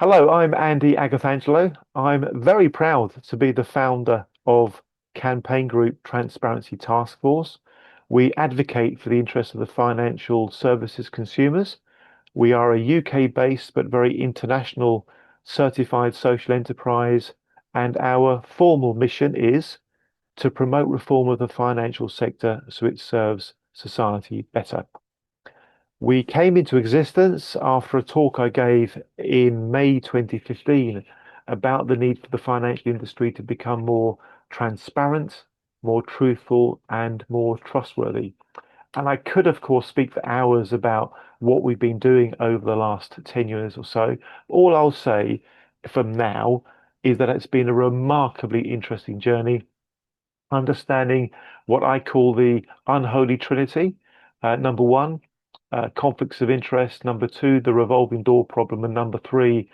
Hello, I'm Andy Agathangelo. I'm very proud to be the founder of Campaign Group Transparency Task Force. We advocate for the interests of the financial services consumers. We are a UK-based but very international certified social enterprise, and our formal mission is to promote reform of the financial sector so it serves society better. We came into existence after a talk I gave in May 2015 about the need for the financial industry to become more transparent, more truthful, and more trustworthy. And I could, of course, speak for hours about what we've been doing over the last 10 years or so. All I'll say from now is that it's been a remarkably interesting journey, understanding what I call the unholy trinity. Number one, conflicts of interest. Number two, the revolving door problem. And number three,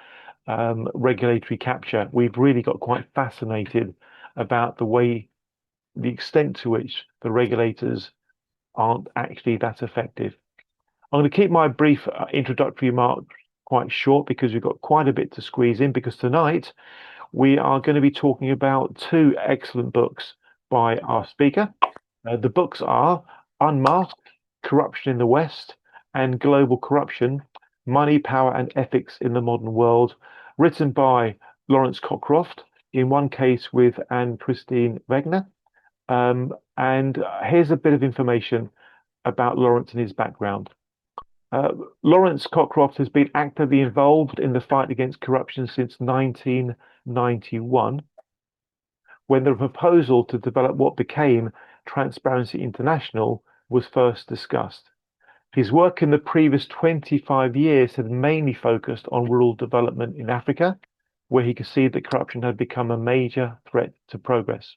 regulatory capture. We've really got quite fascinated about the extent to which the regulators aren't actually that effective. I'm going to keep my brief introductory remarks quite short because we've got quite a bit to squeeze in. Because tonight we are going to be talking about two excellent books by our speaker. The books are Unmasked: Corruption in the West and Global Corruption: Money, Power, and Ethics in the Modern World, written by Laurence Cockcroft, in one case with Anne Christine Wegner. And here's a bit of information about Laurence and his background. Uh, Laurence Cockcroft has been actively involved in the fight against corruption since 1991, when the proposal to develop what became Transparency International was first discussed. His work in the previous 25 years had mainly focused on rural development in Africa, where he could see that corruption had become a major threat to progress.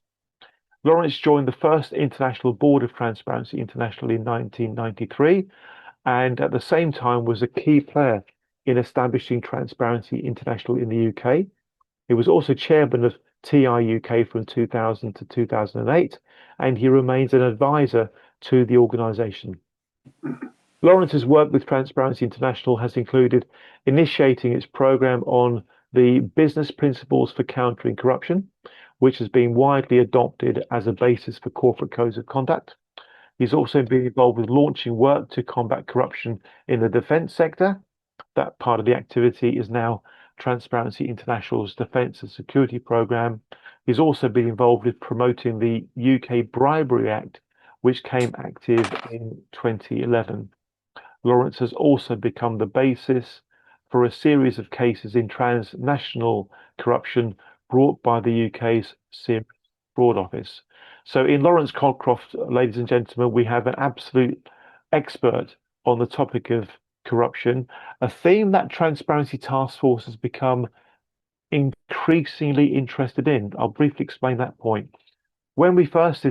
Laurence joined the first international board of Transparency International in 1993, and at the same time was a key player in establishing Transparency International in the UK. He was also chairman of TI UK from 2000 to 2008, and he remains an advisor to the organization. Laurence's work with Transparency International has included initiating its program on the business principles for countering corruption, which has been widely adopted as a basis for corporate codes of conduct. He's also been involved with launching work to combat corruption in the defense sector. That part of the activity is now Transparency International's Defence and Security Programme. He's also been involved with promoting the UK Bribery Act, which came active in 2011. Laurence has also become the basis for a series of cases in transnational corruption brought by the UK's Serious Fraud Office. So, in Laurence Cockcroft, ladies and gentlemen, we have an absolute expert on the topic of corruption, a theme that Transparency Task Force has become increasingly interested in. I'll briefly explain that point. When we first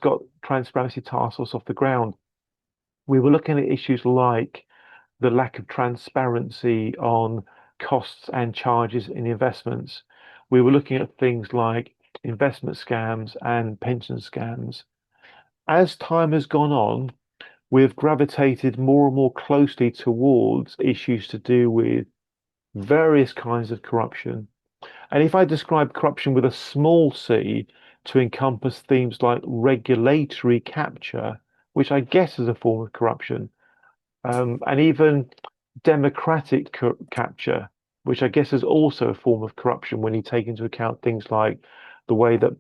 got Transparency Task Force off the ground, we were looking at issues like the lack of transparency on costs and charges in investments. We were looking at things like investment scams and pension scams. As time has gone on, we've gravitated more and more closely towards issues to do with various kinds of corruption. And if I describe corruption with a small c to encompass themes like regulatory capture, which I guess is a form of corruption, and even democratic capture, which I guess is also a form of corruption when you take into account things like the way that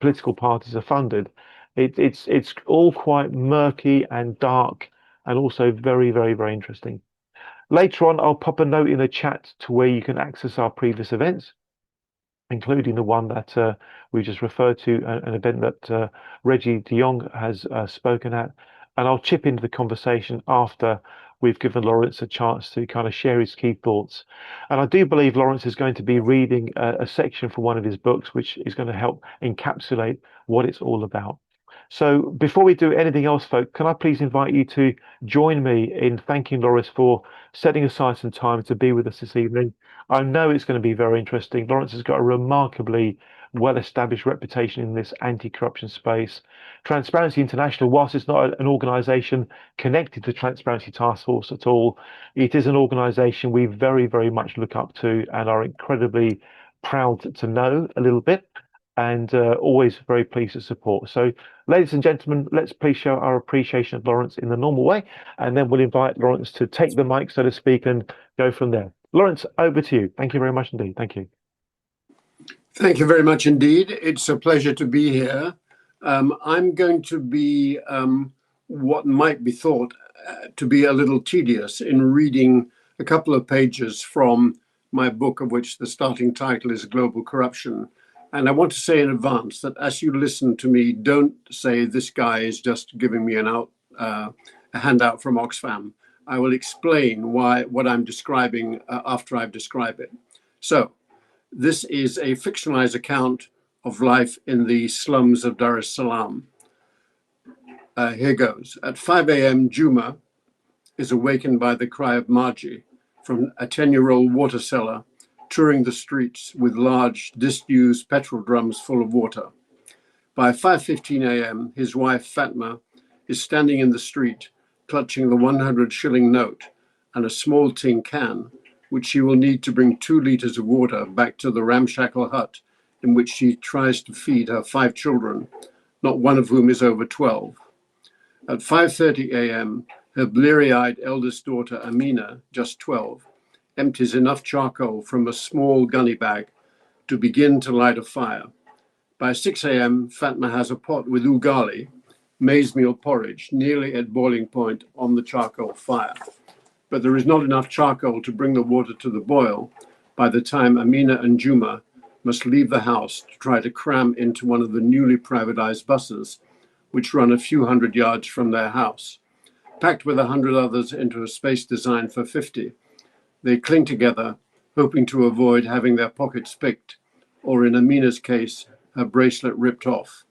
political parties are funded. It's all quite murky and dark, and also very, very, very interesting. Later on, I'll pop a note in the chat to where you can access our previous events, including the one that we just referred to, an event that Reggie de Jong has spoken at. And I'll chip into the conversation after we've given Laurence a chance to kind of share his key thoughts. And I do believe Laurence is going to be reading a section from one of his books, which is going to help encapsulate what it's all about. So before we do anything else, folks, can I please invite you to join me in thanking Laurence for setting aside some time to be with us this evening. I know it's going to be very interesting. Laurence has got a remarkably well-established reputation in this anti-corruption space. Transparency International, whilst it's not an organization connected to Transparency Task Force at all, it is an organization we very, very much look up to and are incredibly proud to know a little bit, and always very pleased to support. So, ladies and gentlemen, let's please show our appreciation of Laurence in the normal way, and then we'll invite Laurence to take the mic, so to speak, and go from there. Laurence, over to you. Thank you very much indeed. Thank you. Thank you very much indeed. It's a pleasure to be here. I'm going to be what might be thought to be a little tedious in reading a couple of pages from my book, of which the starting title is Global Corruption. And I want to say in advance that as you listen to me, don't say this guy is just giving me a handout from Oxfam. I will explain what I'm describing after I've described it. So this is a fictionalized account of life in the slums of Dar es Salaam. Here goes. At 5 a.m., Juma is awakened by the cry of Margie from a 10-year-old water seller touring the streets with large disused petrol drums full of water. By 5:15 a.m., his wife Fatma is standing in the street, clutching the 100 shilling note and a small tin can, which she will need to bring 2 liters of water back to the ramshackle hut in which she tries to feed her 5 children, not one of whom is over 12. At 5:30 a.m., her bleary-eyed eldest daughter, Amina, just 12, empties enough charcoal from a small gunny bag to begin to light a fire. By 6 a.m., Fatma has a pot with ugali, maize meal porridge, nearly at boiling point on the charcoal fire. But there is not enough charcoal to bring the water to the boil by the time Amina and Juma must leave the house to try to cram into one of the newly privatized buses, which run a few hundred yards from their house. Packed with 100 others into a space designed for 50, they cling together, hoping to avoid having their pockets picked, or in Amina's case, her bracelet ripped off.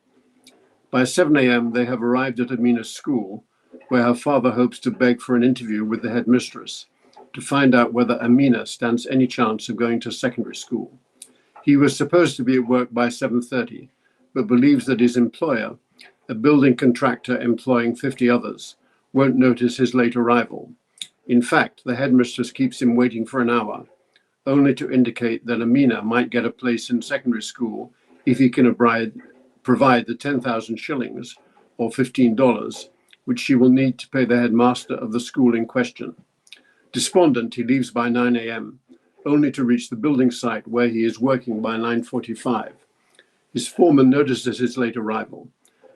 By 7 a.m., they have arrived at Amina's school, where her father hopes to beg for an interview with the headmistress to find out whether Amina stands any chance of going to secondary school. He was supposed to be at work by 7:30, but believes that his employer, a building contractor employing 50 others, won't notice his late arrival. In fact, the headmistress keeps him waiting for an hour, only to indicate that Amina might get a place in secondary school if he can provide the 10,000 shillings, or $15, which she will need to pay the headmaster of the school in question. Despondent, he leaves by 9 a.m., only to reach the building site where he is working by 9:45. His foreman notices his late arrival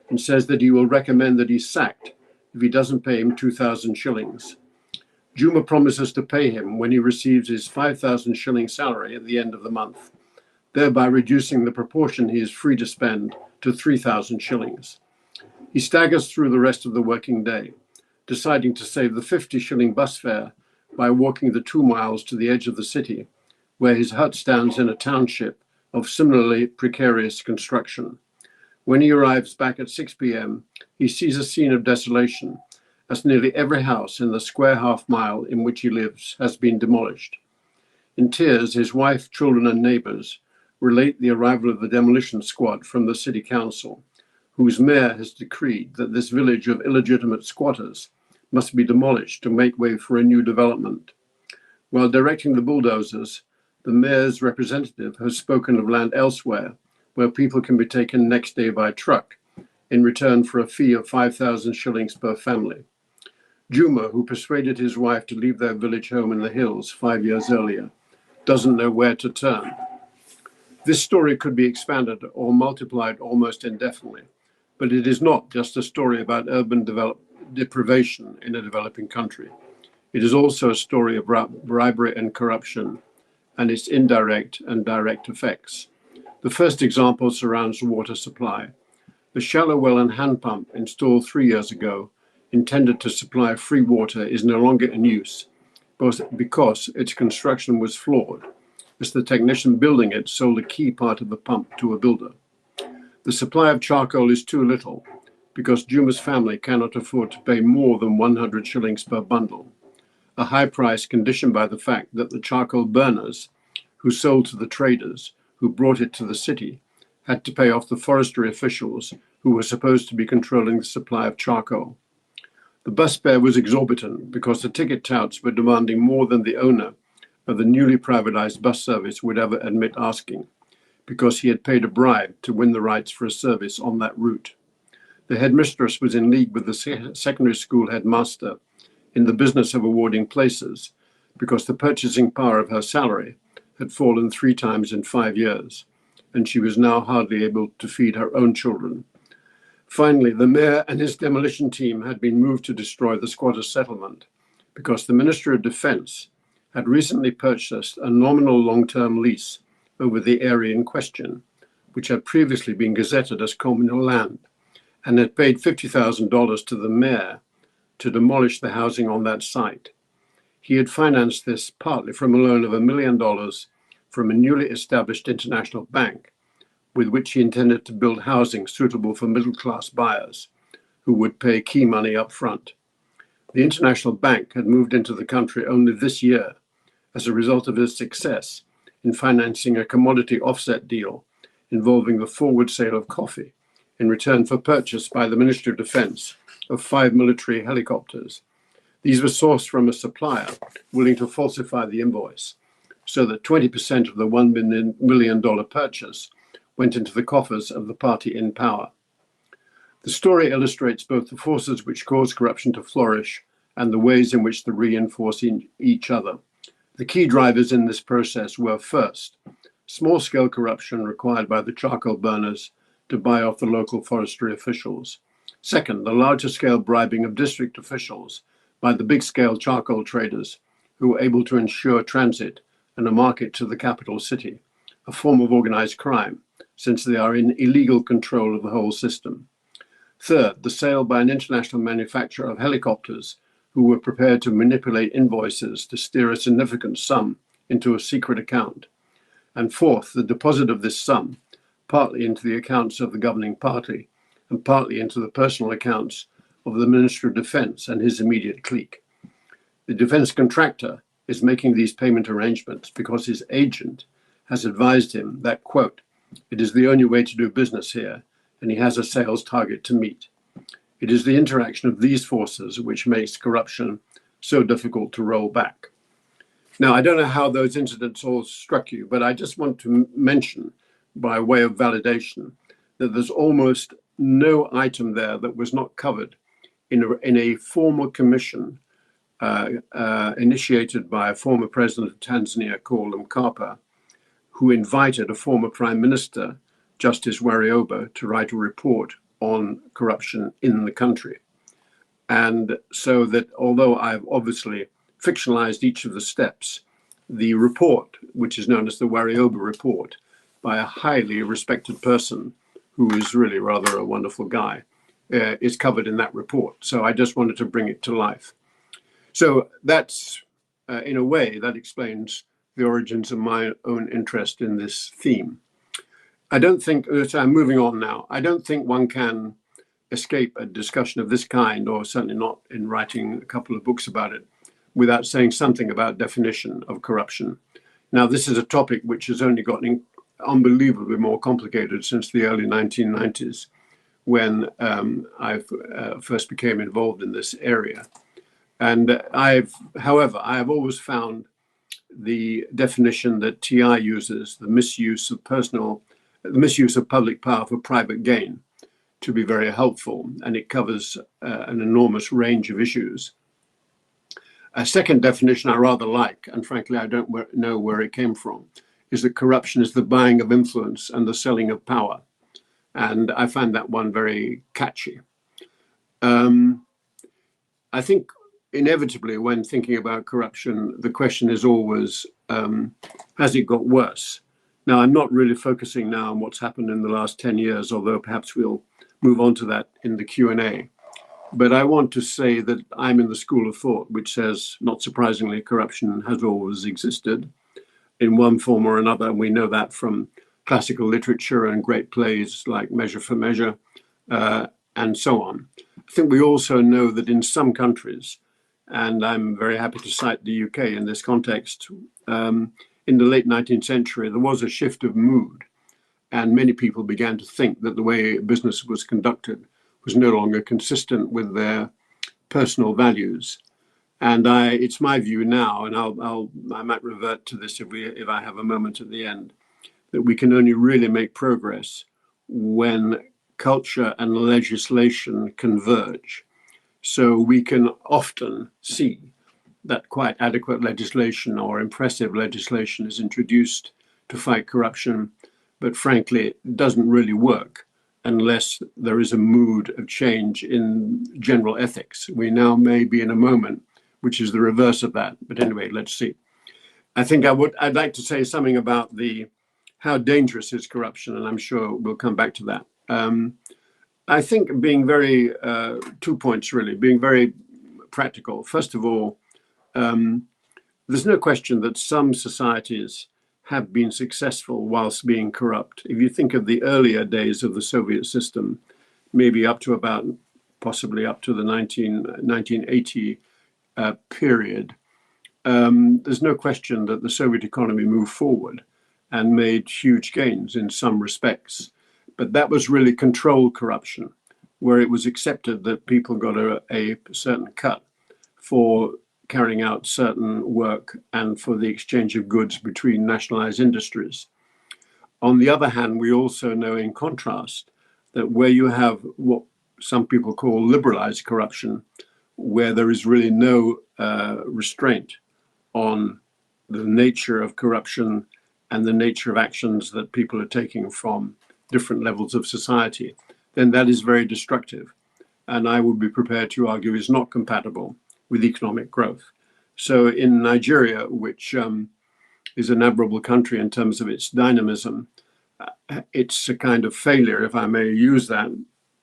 and says that he will recommend that he's sacked if he doesn't pay him 2,000 shillings. Juma promises to pay him when he receives his 5,000 shilling salary at the end of the month, thereby reducing the proportion he is free to spend to 3,000 shillings. He staggers through the rest of the working day, deciding to save the 50 shilling bus fare by walking the 2 miles to the edge of the city, where his hut stands in a township of similarly precarious construction. When he arrives back at 6 p.m., he sees a scene of desolation, as nearly every house in the square half mile in which he lives has been demolished. In tears, his wife, children, and neighbors relate the arrival of the demolition squad from the city council, whose mayor has decreed that this village of illegitimate squatters must be demolished to make way for a new development. While directing the bulldozers, the mayor's representative has spoken of land elsewhere where people can be taken next day by truck in return for a fee of 5,000 shillings per family. Juma, who persuaded his wife to leave their village home in the hills 5 years earlier, doesn't know where to turn. This story could be expanded or multiplied almost indefinitely, but it is not just a story about urban deprivation in a developing country. It is also a story of bribery and corruption and its indirect and direct effects. The first example surrounds water supply. The shallow well and hand pump installed 3 years ago, intended to supply free water, is no longer in use, both because its construction was flawed, as the technician building it sold a key part of the pump to a builder. The supply of charcoal is too little, because Juma's family cannot afford to pay more than 100 shillings per bundle, a high price conditioned by the fact that the charcoal burners, who sold to the traders, who brought it to the city, had to pay off the forestry officials who were supposed to be controlling the supply of charcoal. The bus fare was exorbitant because the ticket touts were demanding more than the owner of the newly privatized bus service would ever admit asking, because he had paid a bribe to win the rights for a service on that route. The headmistress was in league with the secondary school headmaster in the business of awarding places, because the purchasing power of her salary had fallen 3 times in 5 years, and she was now hardly able to feed her own children. Finally, the mayor and his demolition team had been moved to destroy the squatters' settlement because the Ministry of Defense had recently purchased a nominal long-term lease over the area in question, which had previously been gazetted as communal land, and had paid $50,000 to the mayor to demolish the housing on that site. He had financed this partly from a loan of $1 million from a newly established international bank, with which he intended to build housing suitable for middle-class buyers who would pay key money up front. The international bank had moved into the country only this year as a result of his success in financing a commodity offset deal involving the forward sale of coffee in return for purchase by the Ministry of Defense of 5 military helicopters. These were sourced from a supplier willing to falsify the invoice, so that 20% of the $1 million purchase went into the coffers of the party in power. The story illustrates both the forces which cause corruption to flourish and the ways in which they reinforce each other. The key drivers in this process were, first, small-scale corruption required by the charcoal burners to buy off the local forestry officials. Second, the larger-scale bribing of district officials by the big-scale charcoal traders who were able to ensure transit and a market to the capital city, a form of organized crime, since they are in illegal control of the whole system. Third, the sale by an international manufacturer of helicopters who were prepared to manipulate invoices to steer a significant sum into a secret account. And fourth, the deposit of this sum, partly into the accounts of the governing party and partly into the personal accounts of the Minister of Defense and his immediate clique. The defense contractor is making these payment arrangements because his agent has advised him that, quote, "It is the only way to do business here, and he has a sales target to meet." It is the interaction of these forces which makes corruption so difficult to roll back. Now, I don't know how those incidents all struck you, but I just want to mention, by way of validation, that there's almost no item there that was not covered in a formal commission initiated by a former president of Tanzania called Mkapa, who invited a former prime minister, Justice Warioba, to write a report on corruption in the country. And so that although I've obviously fictionalized each of the steps, the report, which is known as the Warioba report, by a highly respected person who is really rather a wonderful guy, is covered in that report. So I just wanted to bring it to life. So that's, in a way, that explains the origins of my own interest in this theme. I don't think, so I'm moving on now, I don't think one can escape a discussion of this kind, or certainly not in writing a couple of books about it, without saying something about definition of corruption. Now, this is a topic which has only gotten unbelievably more complicated since the early 1990s, when I first became involved in this area. And however, I have always found the definition that TI uses, the misuse of public power for private gain, to be very helpful, and it covers an enormous range of issues. A second definition I rather like, and frankly I don't know where it came from, is that corruption is the buying of influence and the selling of power. And I find that one very catchy. I think inevitably when thinking about corruption, the question is always, has it got worse? Now, I'm not really focusing now on what's happened in the last 10 years, although perhaps we'll move on to that in the Q&A. But I want to say that I'm in the school of thought which says, not surprisingly, corruption has always existed in one form or another. And we know that from classical literature and great plays like Measure for Measure and so on. I think we also know that in some countries, and I'm very happy to cite the UK in this context, in the late 19th century, there was a shift of mood. And many people began to think that the way business was conducted was no longer consistent with their personal values. And it's my view now, and I might revert to this if I have a moment at the end, that we can only really make progress when culture and legislation converge. So we can often see that quite adequate legislation or impressive legislation is introduced to fight corruption, but frankly, it doesn't really work unless there is a mood of change in general ethics. We now may be in a moment which is the reverse of that. But anyway, let's see. I think I'd like to say something about how dangerous is corruption, and I'm sure we'll come back to that. I think being very 2 points really, being very practical. First of all, there's no question that some societies have been successful whilst being corrupt. If you think of the earlier days of the Soviet system, maybe possibly up to the 1980 period, there's no question that the Soviet economy moved forward and made huge gains in some respects. But that was really controlled corruption, where it was accepted that people got a certain cut for carrying out certain work and for the exchange of goods between nationalized industries. On the other hand, we also know in contrast that where you have what some people call liberalized corruption, where there is really no restraint on the nature of corruption and the nature of actions that people are taking from different levels of society, then that is very destructive. And I would be prepared to argue is not compatible with economic growth. So in Nigeria, which is an admirable country in terms of its dynamism, it's a kind of failure, if I may use that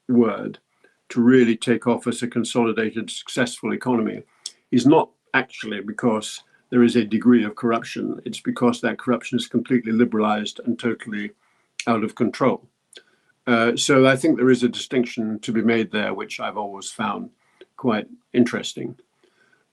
word, to really take off as a consolidated, successful economy is not actually because there is a degree of corruption. It's because that corruption is completely liberalized and totally out of control. So I think there is a distinction to be made there, which I've always found quite interesting.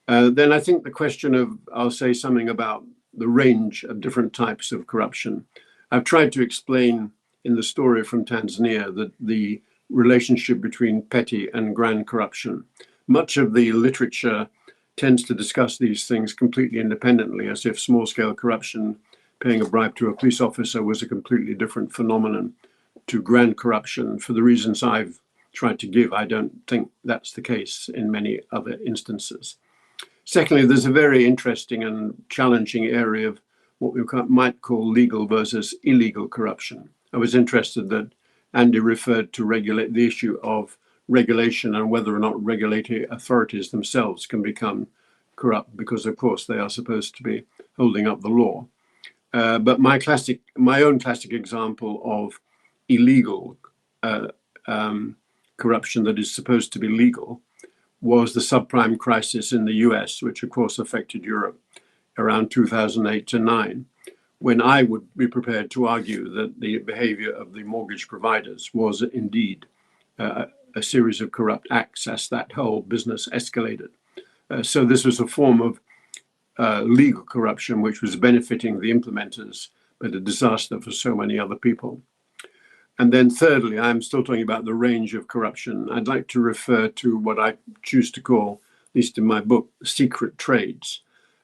Then I think the question of, I'll say something about the range of different types of corruption. I've tried to explain in the story from Tanzania that the relationship between petty and grand corruption. Much of the literature tends to discuss these things completely independently, as if small-scale corruption, paying a bribe to a police officer, was a completely different phenomenon to grand corruption. For the reasons I've tried to give, I don't think that's the case in many other instances. Secondly, there's a very interesting and challenging area of what we might call legal versus illegal corruption. I was interested that Andy referred to the issue of regulation and whether or not regulatory authorities themselves can become corrupt, because of course they are supposed to be holding up the law. But my own classic example of illegal corruption that is supposed to be legal was the subprime crisis in the US, which of course affected Europe around 2008 to 9, when I would be prepared to argue that the behavior of the mortgage providers was indeed a series of corrupt acts as that whole business escalated. So this was a form of legal corruption which was benefiting the implementers, but a disaster for so many other people. And then thirdly, I'm still talking about the range of corruption. I'd like to refer to what I choose to call, at least in my book, secret trades.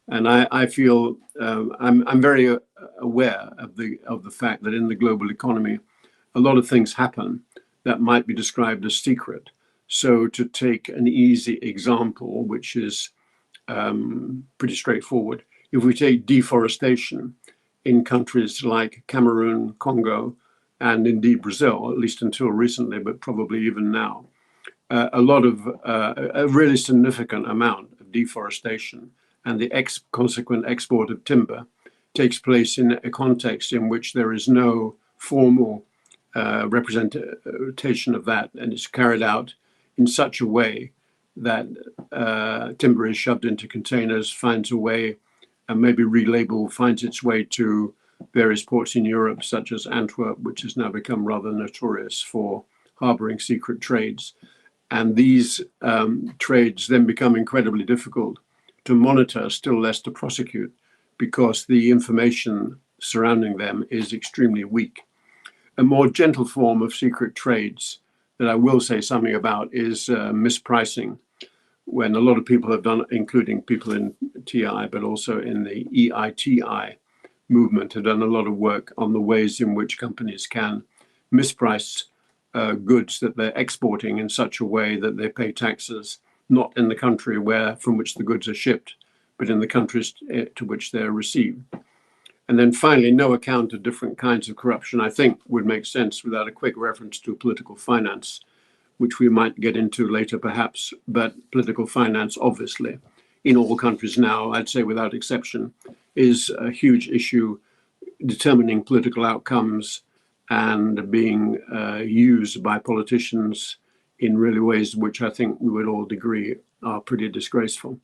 And I feel I'm very aware of the fact that in the global economy, a lot of things happen that might be described as secret. So to take an easy example, which is pretty straightforward, if we take deforestation in countries like Cameroon, Congo, and indeed Brazil, at least until recently, but probably even now, a really significant amount of deforestation and the consequent export of timber takes place in a context in which there is no formal representation of that, and it's carried out in such a way that timber is shoved into containers, finds a way, and maybe relabeled, finds its way to various ports in Europe, such as Antwerp, which has now become rather notorious for harboring secret trades. And these trades then become incredibly difficult to monitor, still less to prosecute, because the information surrounding them is extremely weak. A more gentle form of secret trades that I will say something about is mispricing, when a lot of people have done, including people in TI, but also in the EITI movement, have done a lot of work on the ways in which companies can misprice goods that they're exporting in such a way that they pay taxes not in the country from which the goods are shipped, but in the countries to which they're received. And then finally, no account of different kinds of corruption, I think, would make sense without a quick reference to political finance, which we might get into later perhaps. But political finance, obviously, in all countries now, I'd say without exception, is a huge issue, determining political outcomes and being used by politicians in really ways which I think we would all agree are pretty disgraceful.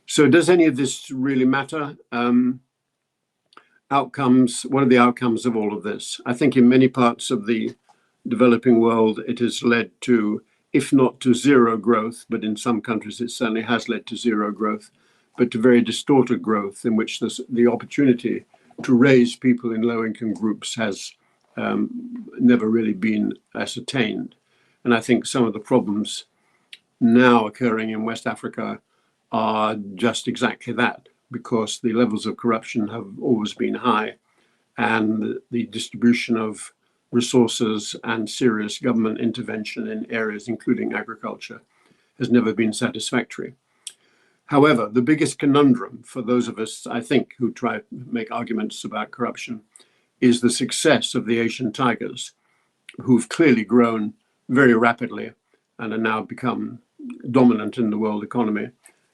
So does any of this really matter? Outcomes, what are the outcomes of all of this? I think in many parts of the developing world, it has led to, if not to zero growth, but in some countries it certainly has led to zero growth, but to very distorted growth in which the opportunity to raise people in low-income groups has never really been ascertained. And I think some of the problems now occurring in West Africa are just exactly that, because the levels of corruption have always been high, and the distribution of resources and serious government intervention in areas including agriculture has never been satisfactory. However, the biggest conundrum for those of us, I think, who try to make arguments about corruption is the success of the Asian tigers, who've clearly grown very rapidly and are now become dominant in the world economy,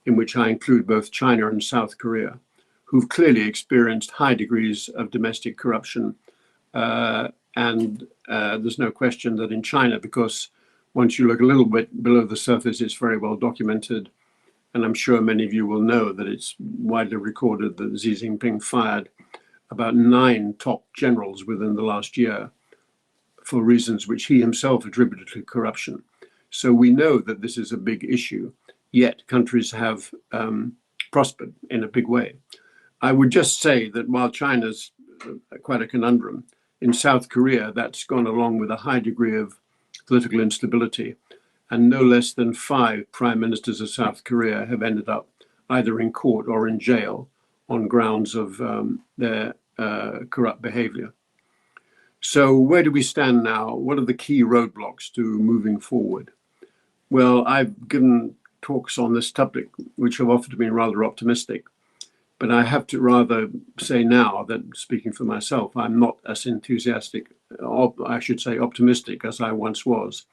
in which I include both China and South Korea, who've clearly experienced high degrees of domestic corruption. And there's no question that in China, because once you look a little bit below the surface, it's very well documented. And I'm sure many of you will know that it's widely recorded that Xi Jinping fired about 9 top generals within the last year for reasons which he himself attributed to corruption. So we know that this is a big issue, yet countries have prospered in a big way. I would just say that while China's quite a conundrum, in South Korea, that's gone along with a high degree of political instability. And no less than 5 prime ministers of South Korea have ended up either in court or in jail on grounds of their corrupt behavior. So where do we stand now? What are the key roadblocks to moving forward? Well, I've given talks on this topic, which have often been rather optimistic. But I have to rather say now that, speaking for myself, I'm not as enthusiastic, I should say optimistic, as I once was.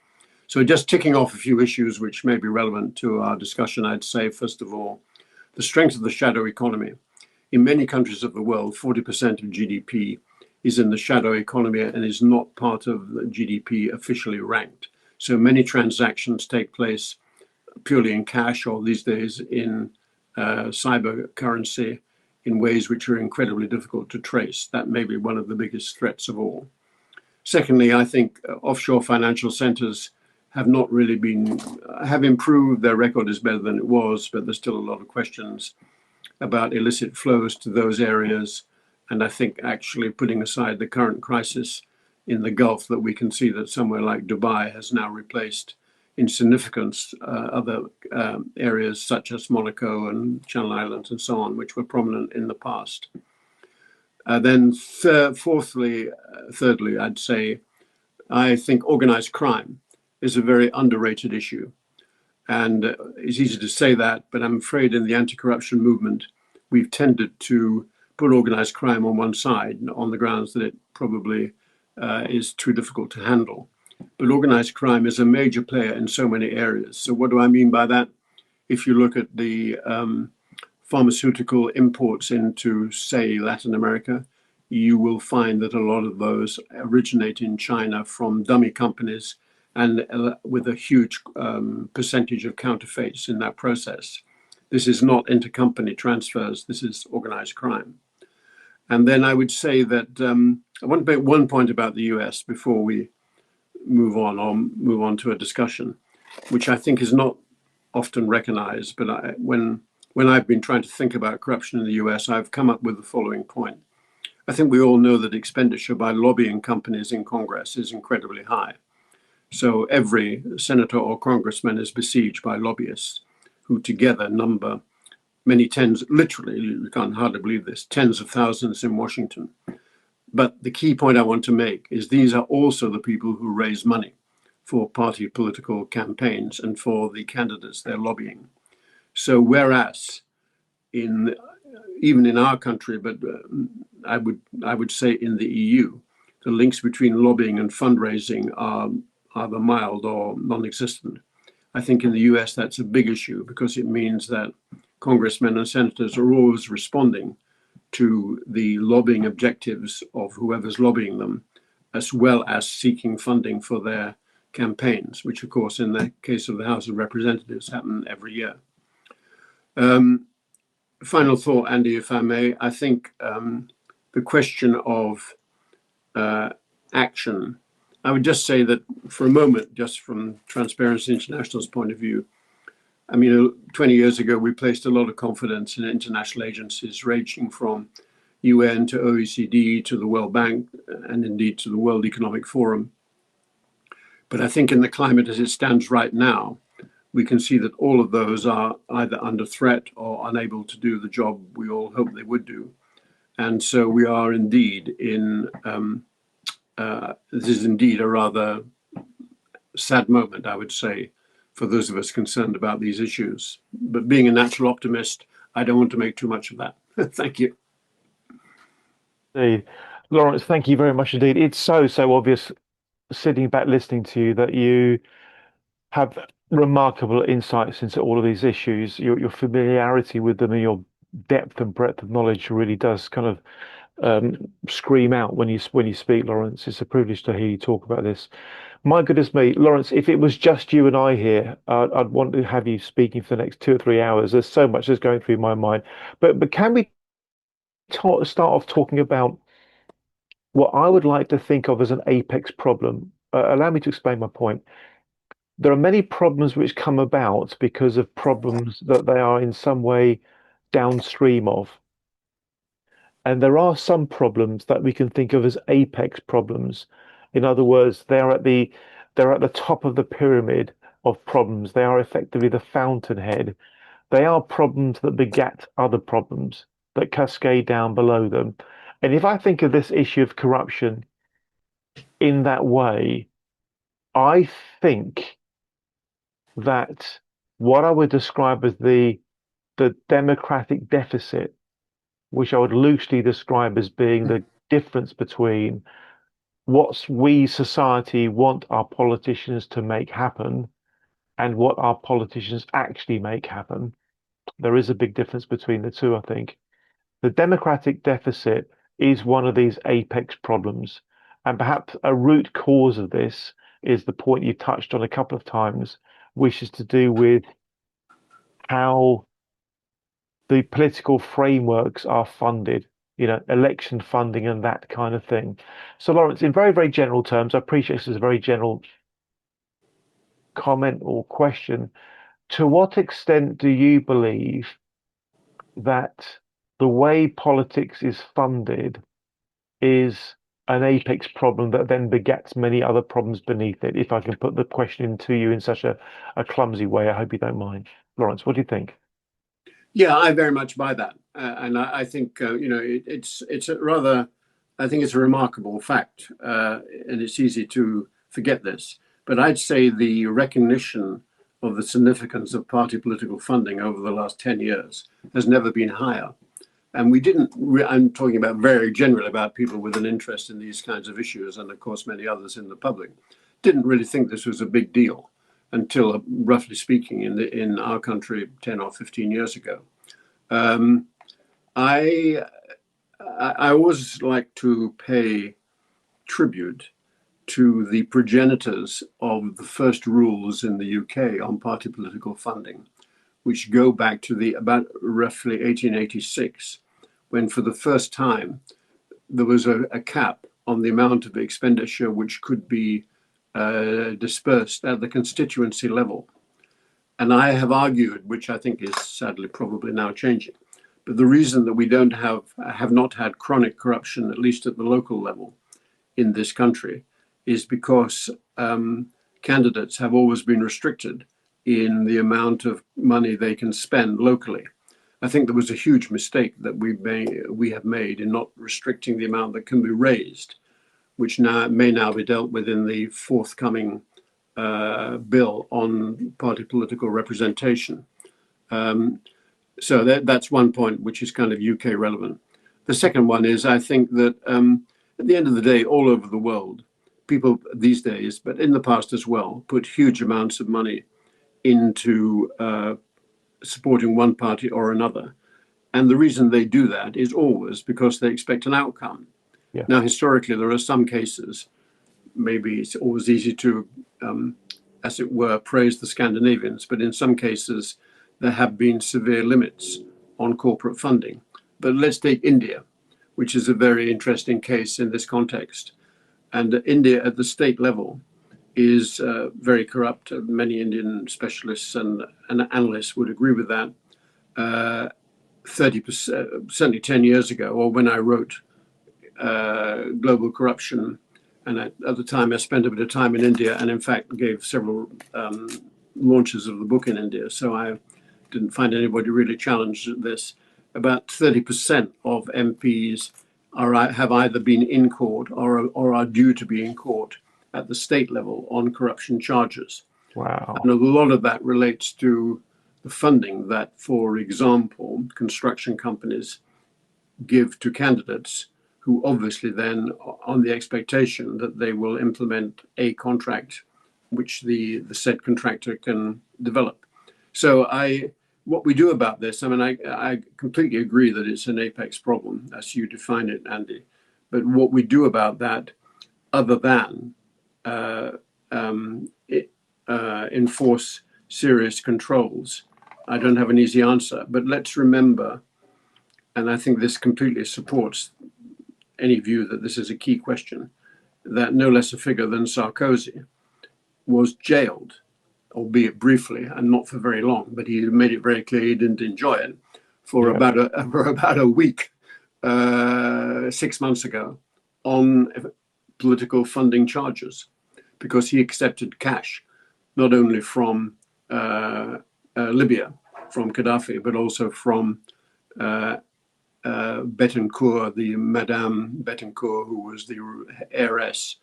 So just ticking off a few issues which may be relevant to our discussion, I'd say, first of all, the strength of the shadow economy. In many countries of the world, 40% of GDP is in the shadow economy and is not part of the GDP officially ranked. So many transactions take place purely in cash, or these days in cyber currency, in ways which are incredibly difficult to trace. That may be one of the biggest threats of all. Secondly, I think offshore financial centers have not really have improved. Their record is better than it was, but there's still a lot of questions about illicit flows to those areas. And I think actually, putting aside the current crisis in the Gulf, that we can see that somewhere like Dubai has now replaced in significance other areas such as Monaco and Channel Islands and so on, which were prominent in the past. Then thirdly, I'd say, I think organized crime is a very underrated issue. And it's easy to say that, but I'm afraid in the anti-corruption movement, we've tended to put organized crime on one side on the grounds that it probably is too difficult to handle. But organized crime is a major player in so many areas. So what do I mean by that? If you look at the pharmaceutical imports into, say, Latin America, you will find that a lot of those originate in China from dummy companies and with a huge percentage of counterfeits in that process. This is not intercompany transfers, this is organized crime. And then I would say that I want to make one point about the US before we move on to a discussion, which I think is not often recognized. But when I've been trying to think about corruption in the US, I've come up with the following point. I think we all know that expenditure by lobbying companies in Congress is incredibly high. So every senator or congressman is besieged by lobbyists who together number many tens, literally, you can't hardly believe this, tens of thousands in Washington. But the key point I want to make is these are also the people who raise money for party political campaigns and for the candidates they're lobbying. So whereas in even in our country, but I would say in the EU, the links between lobbying and fundraising are either mild or non-existent. I think in the US that's a big issue because it means that congressmen and senators are always responding to the lobbying objectives of whoever's lobbying them, as well as seeking funding for their campaigns, which, of course, in the case of the House of Representatives, happen every year. Final thought, Andy, if I may. I think the question of action, I would just say that for a moment, just from Transparency International's point of view, I mean, 20 years ago, we placed a lot of confidence in international agencies ranging from UN to OECD to the World Bank and indeed to the World Economic Forum. But I think in the climate as it stands right now, we can see that all of those are either under threat or unable to do the job we all hope they would do. And so we are indeed this is indeed a rather sad moment, I would say, for those of us concerned about these issues. But being a natural optimist, I don't want to make too much of that. Thank you. Indeed. Laurence, thank you very much indeed. It's so obvious sitting back listening to you that you have remarkable insights into all of these issues. Your familiarity with them and your depth and breadth of knowledge really does kind of scream out when you speak, Laurence. It's a privilege to hear you talk about this. My goodness me, Laurence, if it was just you and I here, I'd want to have you speaking for the next 2 or 3 hours. There's so much that's going through my mind. But can we start off talking about what I would like to think of as an apex problem? Allow me to explain my point. There are many problems which come about because of problems that they are in some way downstream of. And there are some problems that we can think of as apex problems. In other words, they're at the top of the pyramid of problems. They are effectively the fountainhead. They are problems that begat other problems that cascade down below them. And if I think of this issue of corruption in that way, I think that what I would describe as the democratic deficit, which I would loosely describe as being the difference between what we society want our politicians to make happen and what our politicians actually make happen. There is a big difference between the two, I think. The democratic deficit is one of these apex problems. And perhaps a root cause of this is the point you touched on a couple of times, which is to do with how the political frameworks are funded, election funding and that kind of thing. So, Laurence, in very, very general terms, I appreciate this is a very general comment or question. To what extent do you believe that the way politics is funded is an apex problem that then begets many other problems beneath it? If I can put the question to you in such a clumsy way, I hope you don't mind. Laurence, what do you think? Yeah, I very much buy that, and I think it's a rather, I think it's a remarkable fact, and it's easy to forget this. But I'd say the recognition of the significance of party political funding over the last 10 years has never been higher. And we didn't, I'm talking about very generally about people with an interest in these kinds of issues, and of course many others in the public, didn't really think this was a big deal until, roughly speaking, in our country 10 or 15 years ago. I always like to pay tribute to the progenitors of the first rules in the UK on party political funding, which go back to the about roughly 1886, when for the first time there was a cap on the amount of expenditure which could be dispersed at the constituency level. And I have argued, which I think is sadly probably now changing, But the reason that we don't have not had chronic corruption, at least at the local level in this country, is because candidates have always been restricted in the amount of money they can spend locally. I think there was a huge mistake that we have made in not restricting the amount that can be raised, which now may now be dealt with in the forthcoming bill on party political representation. So that's one point which is kind of UK relevant. The second one is I think that at the end of the day, all over the world, people these days, but in the past as well, put huge amounts of money into supporting one party or another. And the reason they do that is always because they expect an outcome. Yeah. Now, historically, there are some cases, maybe it's always easy to, as it were, praise the Scandinavians, but in some cases, there have been severe limits on corporate funding. But let's take India, which is a very interesting case in this context. And India at the state level is very corrupt. Many Indian specialists and analysts would agree with that. 30%, certainly 10 years ago, or when I wrote Global Corruption, and at the time I spent a bit of time in India and in fact gave several launches of the book in India. So I didn't find anybody really challenged this. About 30% of MPs have either been in court or are due to be in court at the state level on corruption charges. Wow. And a lot of that relates to the funding that, for example, construction companies give to candidates who obviously then on the expectation that they will implement a contract which the said contractor can develop. So what we do about this, I mean, I completely agree that it's an apex problem, as you define it, Andy. But what we do about that, other than enforce serious controls, I don't have an easy answer. But let's remember, and I think this completely supports any view that this is a key question, that no less a figure than Sarkozy was jailed, albeit briefly and not for very long, but he made it very clear he didn't enjoy it for about a week 6 months ago on political funding charges, because he accepted cash not only from Libya, from Gaddafi, but also from Bettencourt, the Madame Bettencourt, who was the heiress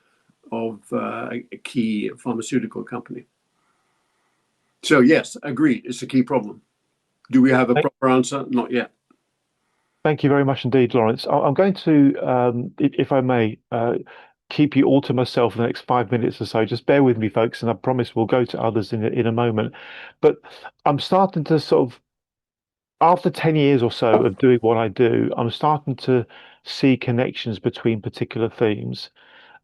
of a key pharmaceutical company. So yes, agreed, it's a key problem. Do we have a proper answer? Not yet. Thank you very much indeed, Laurence. I'm going to, if I may, keep you all to myself for the next 5 minutes or so. Just bear with me, folks, and I promise we'll go to others in a moment. But I'm starting to sort of, after 10 years or so of doing what I do, I'm starting to see connections between particular themes.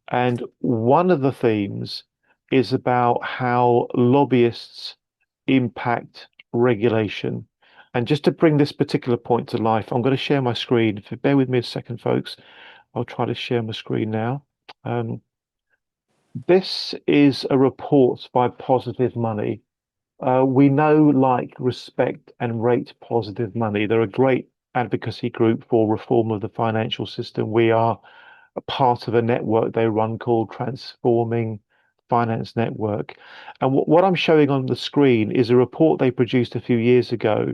And one of the themes is about how lobbyists impact regulation. And just to bring this particular point to life, I'm going to share my screen. If you bear with me a second, folks, I'll try to share my screen now. This is a report by Positive Money. We know, like, respect, and rate Positive Money. They're a great advocacy group for reform of the financial system. We are a part of a network they run called Transforming Finance Network. And what I'm showing on the screen is a report they produced a few years ago.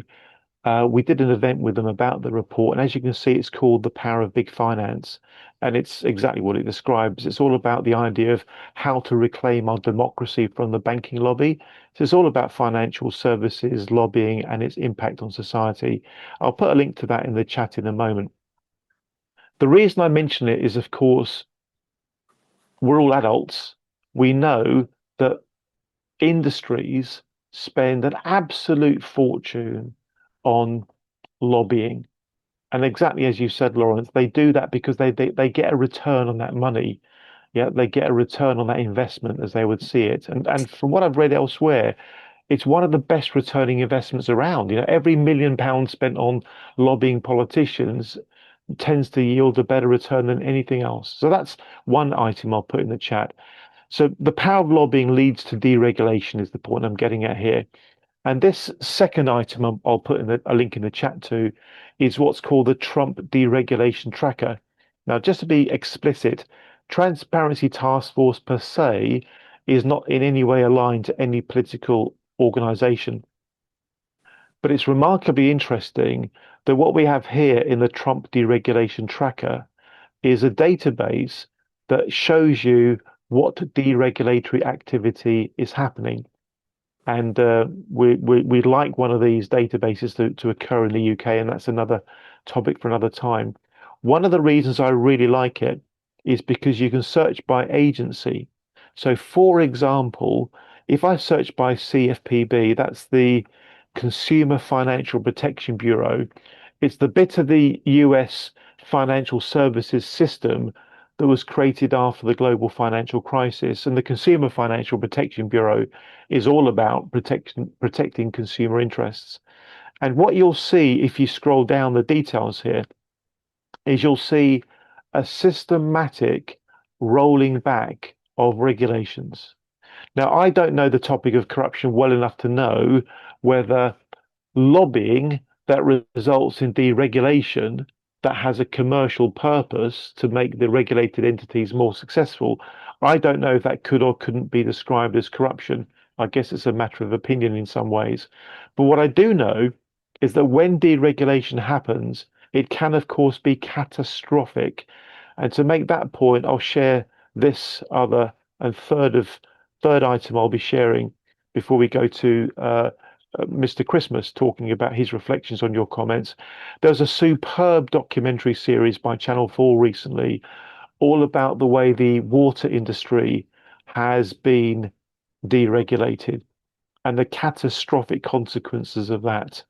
We did an event with them about the report, and as you can see, it's called The Power of Big Finance. And it's exactly what it describes. It's all about the idea of how to reclaim our democracy from the banking lobby. So it's all about financial services, lobbying, and its impact on society. I'll put a link to that in the chat in a moment. The reason I mention it is, of course, we're all adults. We know that industries spend an absolute fortune on lobbying. And exactly as you said, Laurence, they do that because they get a return on that money. Yeah, they get a return on that investment as they would see it. And from what I've read elsewhere, it's one of the best returning investments around. You know, every £1 million spent on lobbying politicians tends to yield a better return than anything else. So that's one item I'll put in the chat. So the power of lobbying leads to deregulation is the point I'm getting at here. And this second item I'll put in a link in the chat to is what's called the Trump Deregulation Tracker. Now, just to be explicit, Transparency Task Force per se is not in any way aligned to any political organization. But it's remarkably interesting that what we have here in the Trump Deregulation Tracker is a database that shows you what deregulatory activity is happening. And we'd like one of these databases to occur in the UK, and that's another topic for another time. One of the reasons I really like it is because you can search by agency. So, for example, if I search by CFPB, that's the Consumer Financial Protection Bureau, it's the bit of the US financial services system that was created after the global financial crisis. And the Consumer Financial Protection Bureau is all about protecting consumer interests. And what you'll see if you scroll down the details here is you'll see a systematic rolling back of regulations. Now, I don't know the topic of corruption well enough to know whether lobbying that results in deregulation that has a commercial purpose to make the regulated entities more successful. I don't know if that could or couldn't be described as corruption. I guess it's a matter of opinion in some ways. But what I do know is that when deregulation happens, it can, of course, be catastrophic. And to make that point, I'll share this other and third item I'll be sharing before we go to Mr. Christmas talking about his reflections on your comments. There's a superb documentary series by Channel 4 recently, all about the way the water industry has been deregulated and the catastrophic consequences of that.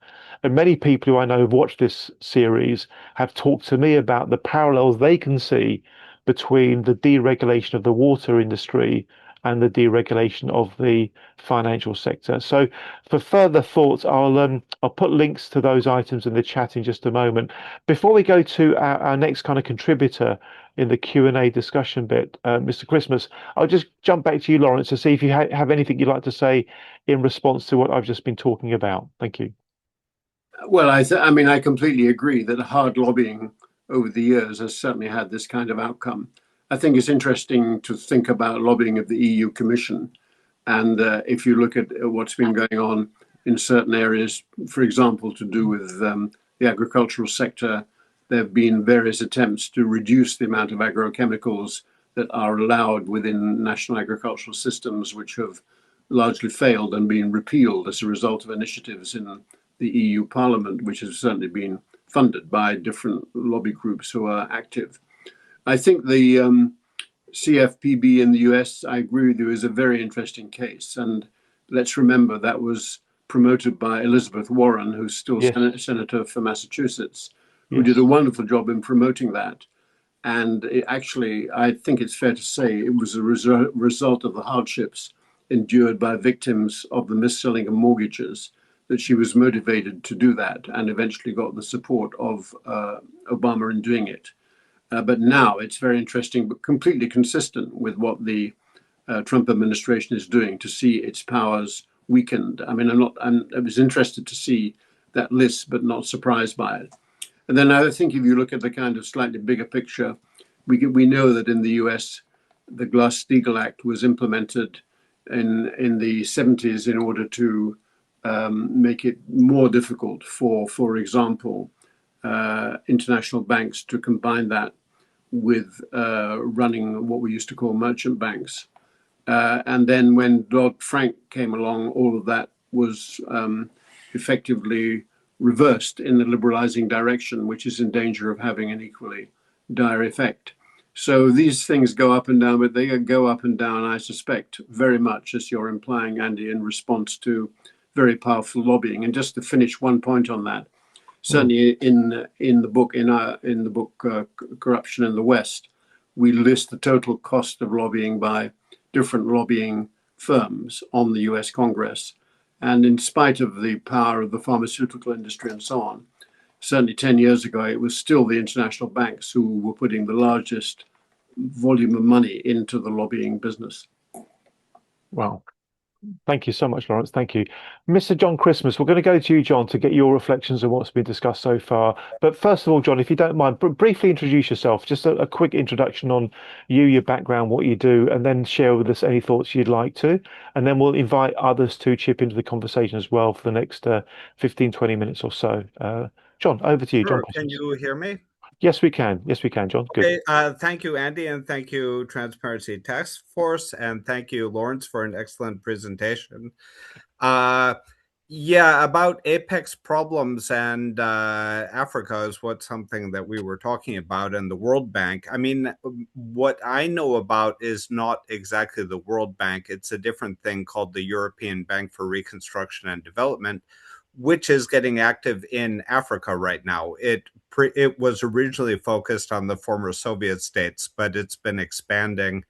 And many people who I know have watched this series have talked to me about the parallels they can see between the deregulation of the water industry and the deregulation of the financial sector. So for further thoughts, I'll put links to those items in the chat in just a moment. Before we go to our next kind of contributor in the Q&A discussion bit, Mr. Christmas, I'll just jump back to you, Laurence, to see if you have anything you'd like to say in response to what I've just been talking about. Thank you. Well, I mean, I completely agree that hard lobbying over the years has certainly had this kind of outcome. I think it's interesting to think about lobbying of the EU Commission. And if you look at what's been going on in certain areas, for example, to do with the agricultural sector, there have been various attempts to reduce the amount of agrochemicals that are allowed within national agricultural systems, which have largely failed and been repealed as a result of initiatives in the EU Parliament, which has certainly been funded by different lobby groups who are active. I think the CFPB in the US, I agree with you, is a very interesting case. And let's remember that was promoted by Elizabeth Warren, who's still Yes, senator for Massachusetts, who did a yes. wonderful job in promoting that. And actually, I think it's fair to say it was a result of the hardships endured by victims of the mis-selling of mortgages that she was motivated to do that and eventually got the support of Obama in doing it. But now it's very interesting, but completely consistent with what the Trump administration is doing to see its powers weakened. I mean, I was interested to see that list, but not surprised by it. And then I think if you look at the kind of slightly bigger picture, we know that in the US, the Glass-Steagall Act was implemented in the 70s in order to make it more difficult for example, international banks to combine that with running what we used to call merchant banks. And then when Dodd-Frank came along, all of that was effectively reversed in the liberalizing direction, which is in danger of having an equally dire effect. So these things go up and down, but they go up and down, I suspect, very much, as you're implying, Andy, in response to very powerful lobbying. And just to finish one point on that, Mm. certainly in the book Corruption in the West, we list the total cost of lobbying by different lobbying firms on the US Congress. And in spite of the power of the pharmaceutical industry and so on, certainly 10 years ago, it was still the international banks who were putting the largest volume of money into the lobbying business. Wow. Thank you so much, Laurence. Thank you. Mr. John Christmas, we're going to go to you, John, to get your reflections on what's been discussed so far. But first of all, John, if you don't mind, briefly introduce yourself, just a quick introduction on you, your background, what you do, and then share with us any thoughts you'd like to. And then we'll invite others to chip into the conversation as well for the next 15, 20 minutes or so. John, over to you, John Sure. Can Christmas. you hear me? Yes, we can. Yes, we can, John. Good. Okay. Thank you, Andy, and thank you, Transparency Task Force, and thank you, Lawrence, for an excellent presentation. Uh, yeah, about apex problems and Africa is what something that we were talking about, and the World Bank. I mean, what I know about is not exactly the World Bank. It's a different thing called the European Bank for Reconstruction and Development, which is getting active in Africa right now. It was originally focused on the former Soviet states, but it's been expanding.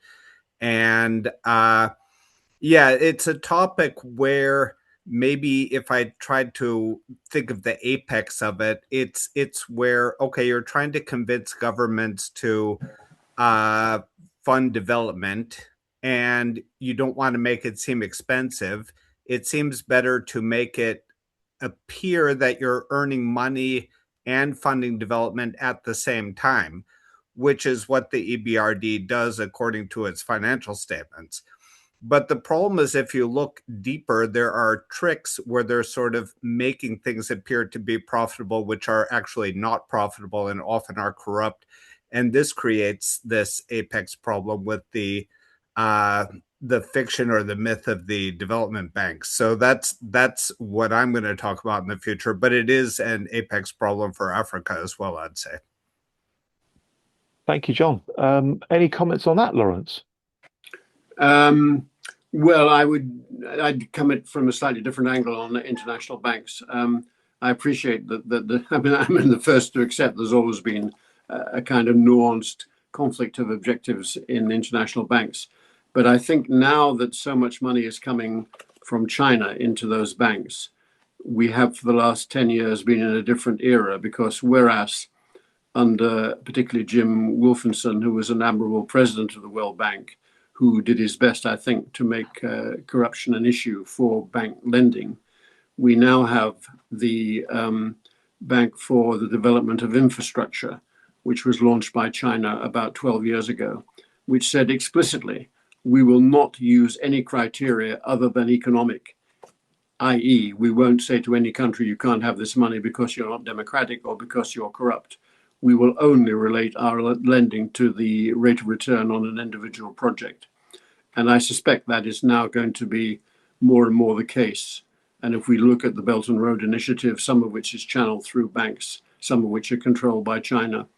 And yeah, it's a topic where maybe if I tried to think of the apex of it, it's where okay, you're trying to convince governments to uh, fund development, and you don't want to make it seem expensive. It seems better to make it appear that you're earning money and funding development at the same time, which is what the EBRD does according to its financial statements. But the problem is, if you look deeper, there are tricks where they're sort of making things appear to be profitable, which are actually not profitable and often are corrupt. And this creates this apex problem with the fiction or the myth of the development banks. So that's what I'm going to talk about in the future. But it is an apex problem for Africa as well, I'd say. Thank you, John. Any comments on that, Laurence? Um, well, I'd come at from a slightly different angle on the international banks. I appreciate that I mean, I'm the first to accept there's always been a kind of nuanced conflict of objectives in international banks. But I think now that so much money is coming from China into those banks, we have for the last 10 years been in a different era because whereas under particularly Jim Wolfenson, who was an admirable president of the World Bank, who did his best, I think, to make corruption an issue for bank lending. We now have the Bank for the Development of Infrastructure, which was launched by China about 12 years ago, which said explicitly, we will not use any criteria other than economic, i.e., we won't say to any country, you can't have this money because you're not democratic or because you're corrupt. We will only relate our lending to the rate of return on an individual project. And I suspect that is now going to be more and more the case. And if we look at the Belt and Road Initiative, some of which is channeled through banks, some of which are controlled by China,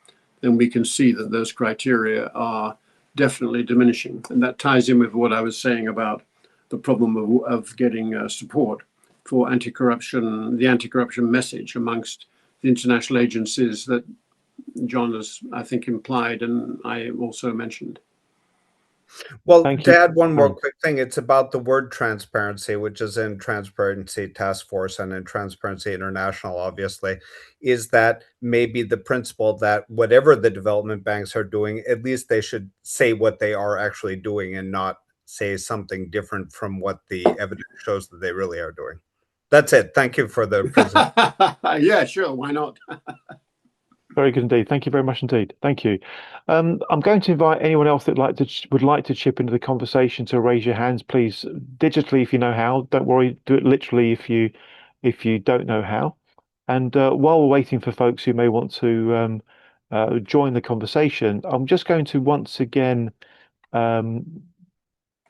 then we can see that those criteria are definitely diminishing. And that ties in with what I was saying about the problem of getting support for anti-corruption, the anti-corruption message amongst the international agencies that John has, I think, implied and I also mentioned. Well, Thank to you, add one more Laurence. quick thing, it's about the word transparency, which is in Transparency Task Force and in Transparency International, obviously, is that maybe the principle that whatever the development banks are doing, at least they should say what they are actually doing and not say something different from what the evidence shows that they really are doing. That's it. Thank you for the presentation. Yeah, sure. Why not? Very good indeed. Thank you very much indeed. Thank you. I'm going to invite anyone else that would like to chip into the conversation to raise your hands, please, digitally if you know how. Don't worry, do it literally if you don't know how. And while we're waiting for folks who may want to join the conversation, I'm just going to once again um,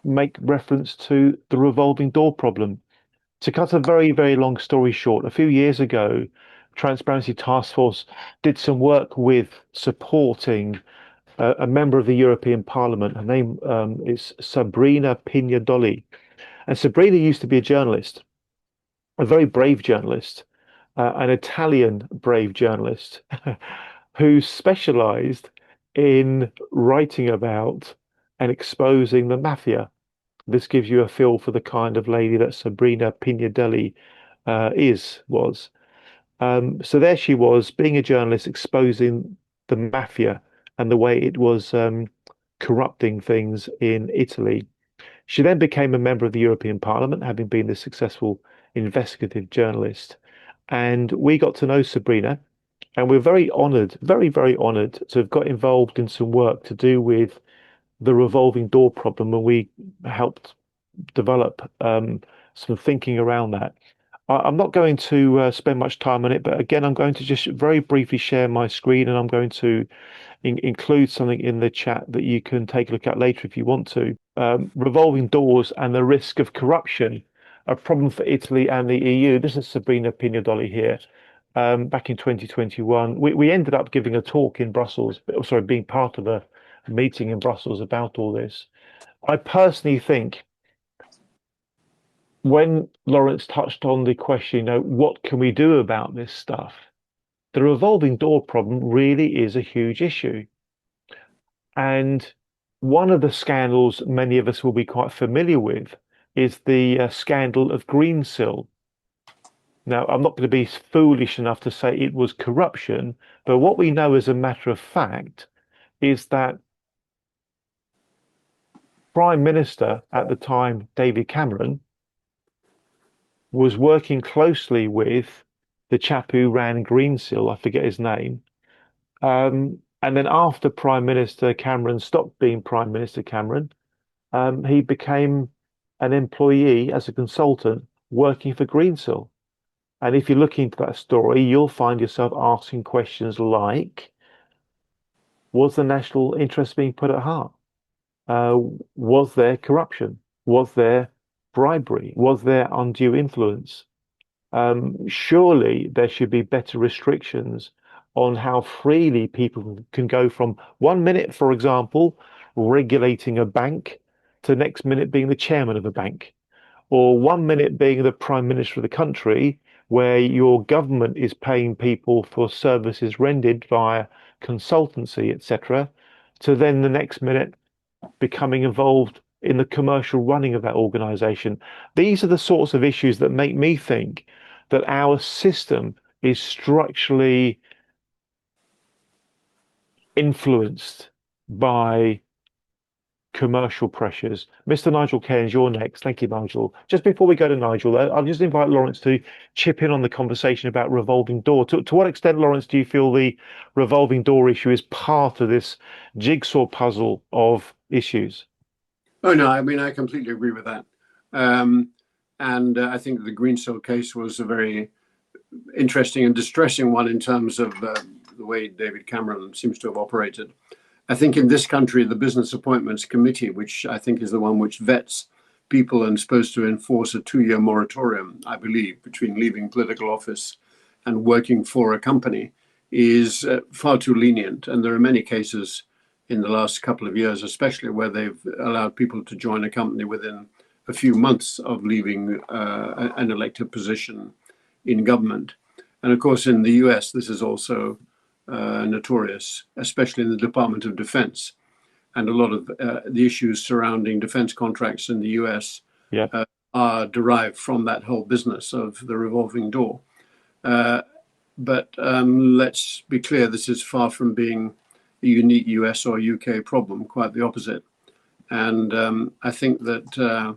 make reference to the revolving door problem. To cut a very, very long story short, a few years ago, Transparency Task Force did some work with supporting a member of the European Parliament. Her name is Sabrina Pignedoli. And Sabrina used to be a journalist, a very brave journalist, an Italian brave journalist who specialized in writing about and exposing the mafia. This gives you a feel for the kind of lady that Sabrina Pignedoli was. So there she was, being a journalist, exposing the mafia and the way it was corrupting things in Italy. She then became a member of the European Parliament, having been a successful investigative journalist. And we got to know Sabrina, and we're very honored, very, very honored to have got involved in some work to do with the revolving door problem, and we helped develop some thinking around that. I'm not going to spend much time on it, but again, I'm going to just very briefly share my screen, and I'm going to include something in the chat that you can take a look at later if you want to. Revolving doors and the risk of corruption, a problem for Italy and the EU. This is Sabrina Pignadoli here. Back in 2021, we ended up giving a talk in Brussels, sorry, being part of a meeting in Brussels about all this. I personally think when Laurence touched on the question, what can we do about this stuff? The revolving door problem really is a huge issue. And one of the scandals many of us will be quite familiar with is the scandal of Greensill. Now, I'm not going to be foolish enough to say it was corruption, but what we know as a matter of fact is that Prime Minister at the time, David Cameron, was working closely with the chap who ran Greensill, I forget his name. And then after Prime Minister Cameron stopped being Prime Minister Cameron, he became an employee as a consultant working for Greensill. And if you look into that story, you'll find yourself asking questions like, was the national interest being put at heart? Was there corruption? Was there bribery? Was there undue influence? Surely there should be better restrictions on how freely people can go from 1 minute, for example, regulating a bank to the next minute being the chairman of a bank, or 1 minute being the prime minister of the country, where your government is paying people for services rendered via consultancy, etc., to then the next minute becoming involved in the commercial running of that organization. These are the sorts of issues that make me think that our system is structurally influenced by commercial pressures. Mr. Nigel Cairns, you're next. Thank you, Nigel. Just before we go to Nigel, I'll just invite Laurence to chip in on the conversation about revolving door. To what extent, Laurence, do you feel the revolving door issue is part of this jigsaw puzzle of issues? Oh, no, I mean, I completely agree with that. And I think the Greensill case was a very interesting and distressing one in terms of the way David Cameron seems to have operated. I think in this country, the Business Appointments Committee, which I think is the one which vets people and is supposed to enforce a 2-year moratorium, I believe, between leaving political office and working for a company, is far too lenient. And there are many cases in the last couple of years, especially where they've allowed people to join a company within a few months of leaving an elected position in government. And of course, in the US, this is also notorious, especially in the Department of Defense. And a lot of the issues surrounding defense contracts in the US are derived from that whole business of the revolving door. But let's be clear, this is far from being a unique US or UK problem, quite the opposite. And I think that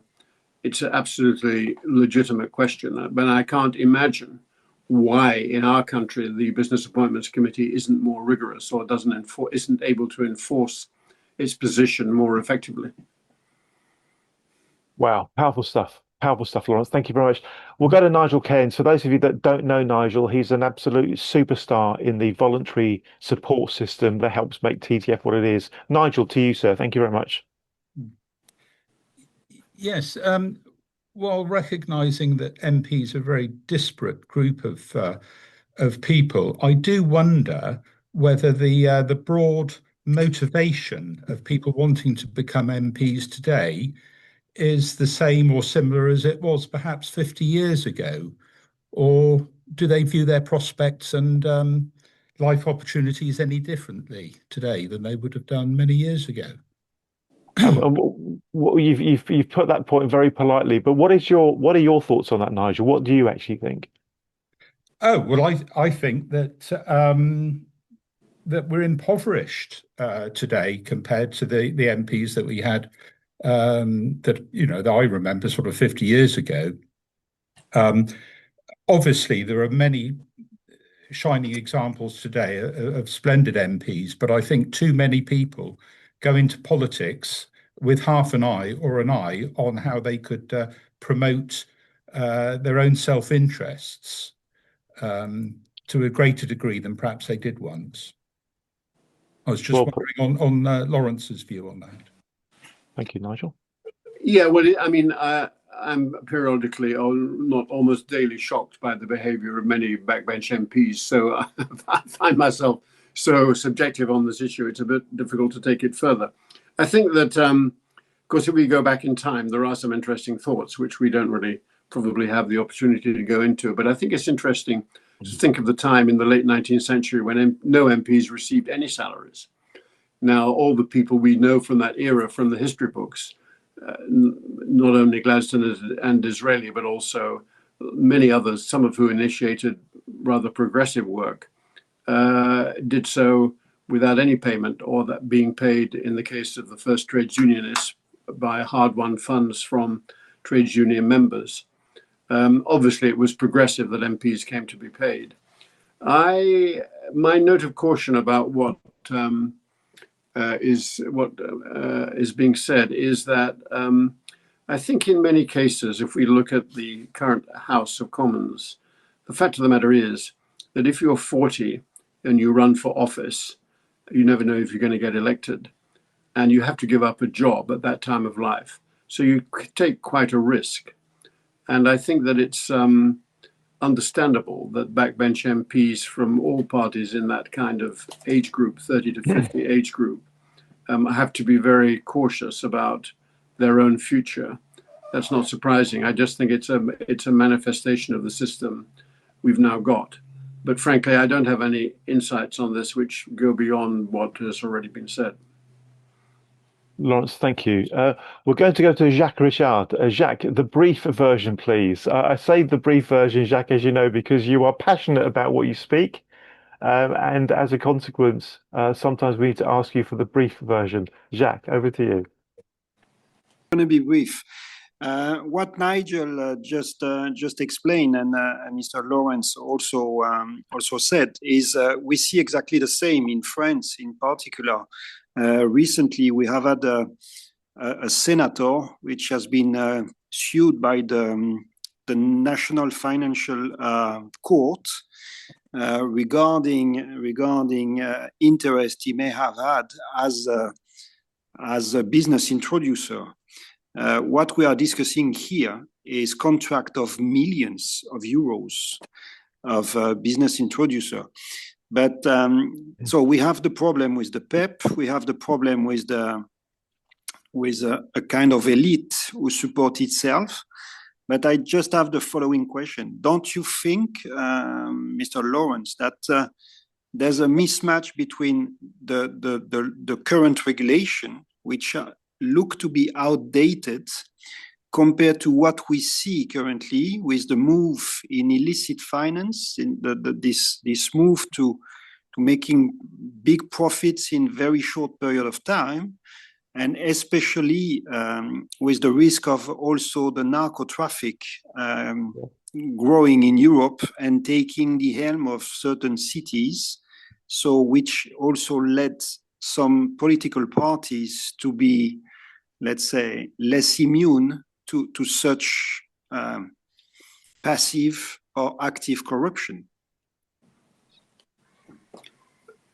it's an absolutely legitimate question. But I can't imagine why in our country the Business Appointments Committee isn't more rigorous or isn't able to enforce its position more effectively. Wow, powerful stuff. Powerful stuff, Laurence. Thank you very much. We'll go to Nigel Cairns. For those of you that don't know Nigel, he's an absolute superstar in the voluntary support system that helps make TTF what it is. Nigel, to you, sir. Thank you very much. Yes. While recognising that MPs are a very disparate group of people, I do wonder whether the broad motivation of people wanting to become MPs today is the same or similar as it was perhaps 50 years ago, or do they view their prospects and life opportunities any differently today than they would have done many years ago? You've put that point very politely, but what are your thoughts on that, Nigel? What do you actually think? Oh, well, I think that that we're impoverished today compared to the MPs that we had that I remember sort of 50 years ago. Obviously, there are many shining examples today of splendid MPs, but I think too many people go into politics with half an eye or an eye on how they could promote their own self-interests to a greater degree than perhaps they did once. I was just wondering on Laurence's view on that. Thank you, Nigel. Yeah, well, I mean, I'm periodically, or not almost daily, shocked by the behaviour of many backbench MPs. So I find myself so subjective on this issue, it's a bit difficult to take it further. I think that, of course, if we go back in time, there are some interesting thoughts which we don't really probably have the opportunity to go into. But I think it's interesting to think of the time in the late 19th century when no MPs received any salaries. Now, all the people we know from that era, from the history books, not only Gladstone and Disraeli, but also many others, some of who initiated rather progressive work, did so without any payment, or that being paid, in the case of the first trades unionists, by hard-won funds from trades union members. Obviously, it was progressive that MPs came to be paid. My note of caution about what is being said is that I think in many cases, if we look at the current House of Commons, the fact of the matter is that if you're 40 and you run for office, you never know if you're going to get elected, and you have to give up a job at that time of life. So you take quite a risk. And I think that it's understandable that backbench MPs from all parties in that kind of age group, 30 to 50 age group, have to be very cautious about their own future. That's not surprising. I just think it's a manifestation of the system we've now got. But frankly, I don't have any insights on this which go beyond what has already been said. Laurence, thank you. We're going to go to Jacques Richard. Jacques, the brief version, please. I say the brief version, Jacques, as you know, because you are passionate about what you speak. And as a consequence, sometimes we need to ask you for the brief version. Jacques, over to you. I'm going to be brief. What Nigel just explained, and Mr. Laurence also said, is we see exactly the same in France, in particular. Recently, we have had a senator which has been sued by the National Financial Court regarding interest he may have had as a business introducer. What we are discussing here is contract of millions of euros of business introducer. But so we have the problem with the PEP. We have the problem with a kind of elite who support itself. But I just have the following question: don't you think, Mr. Laurence, that there's a mismatch between the current regulation, which look to be outdated, compared to what we see currently with the move in illicit finance, in this move to making big profits in very short period of time, and especially with the risk of also the narco traffic growing in Europe and taking the helm of certain cities, so which also led some political parties to be, let's say, less immune to such passive or active corruption.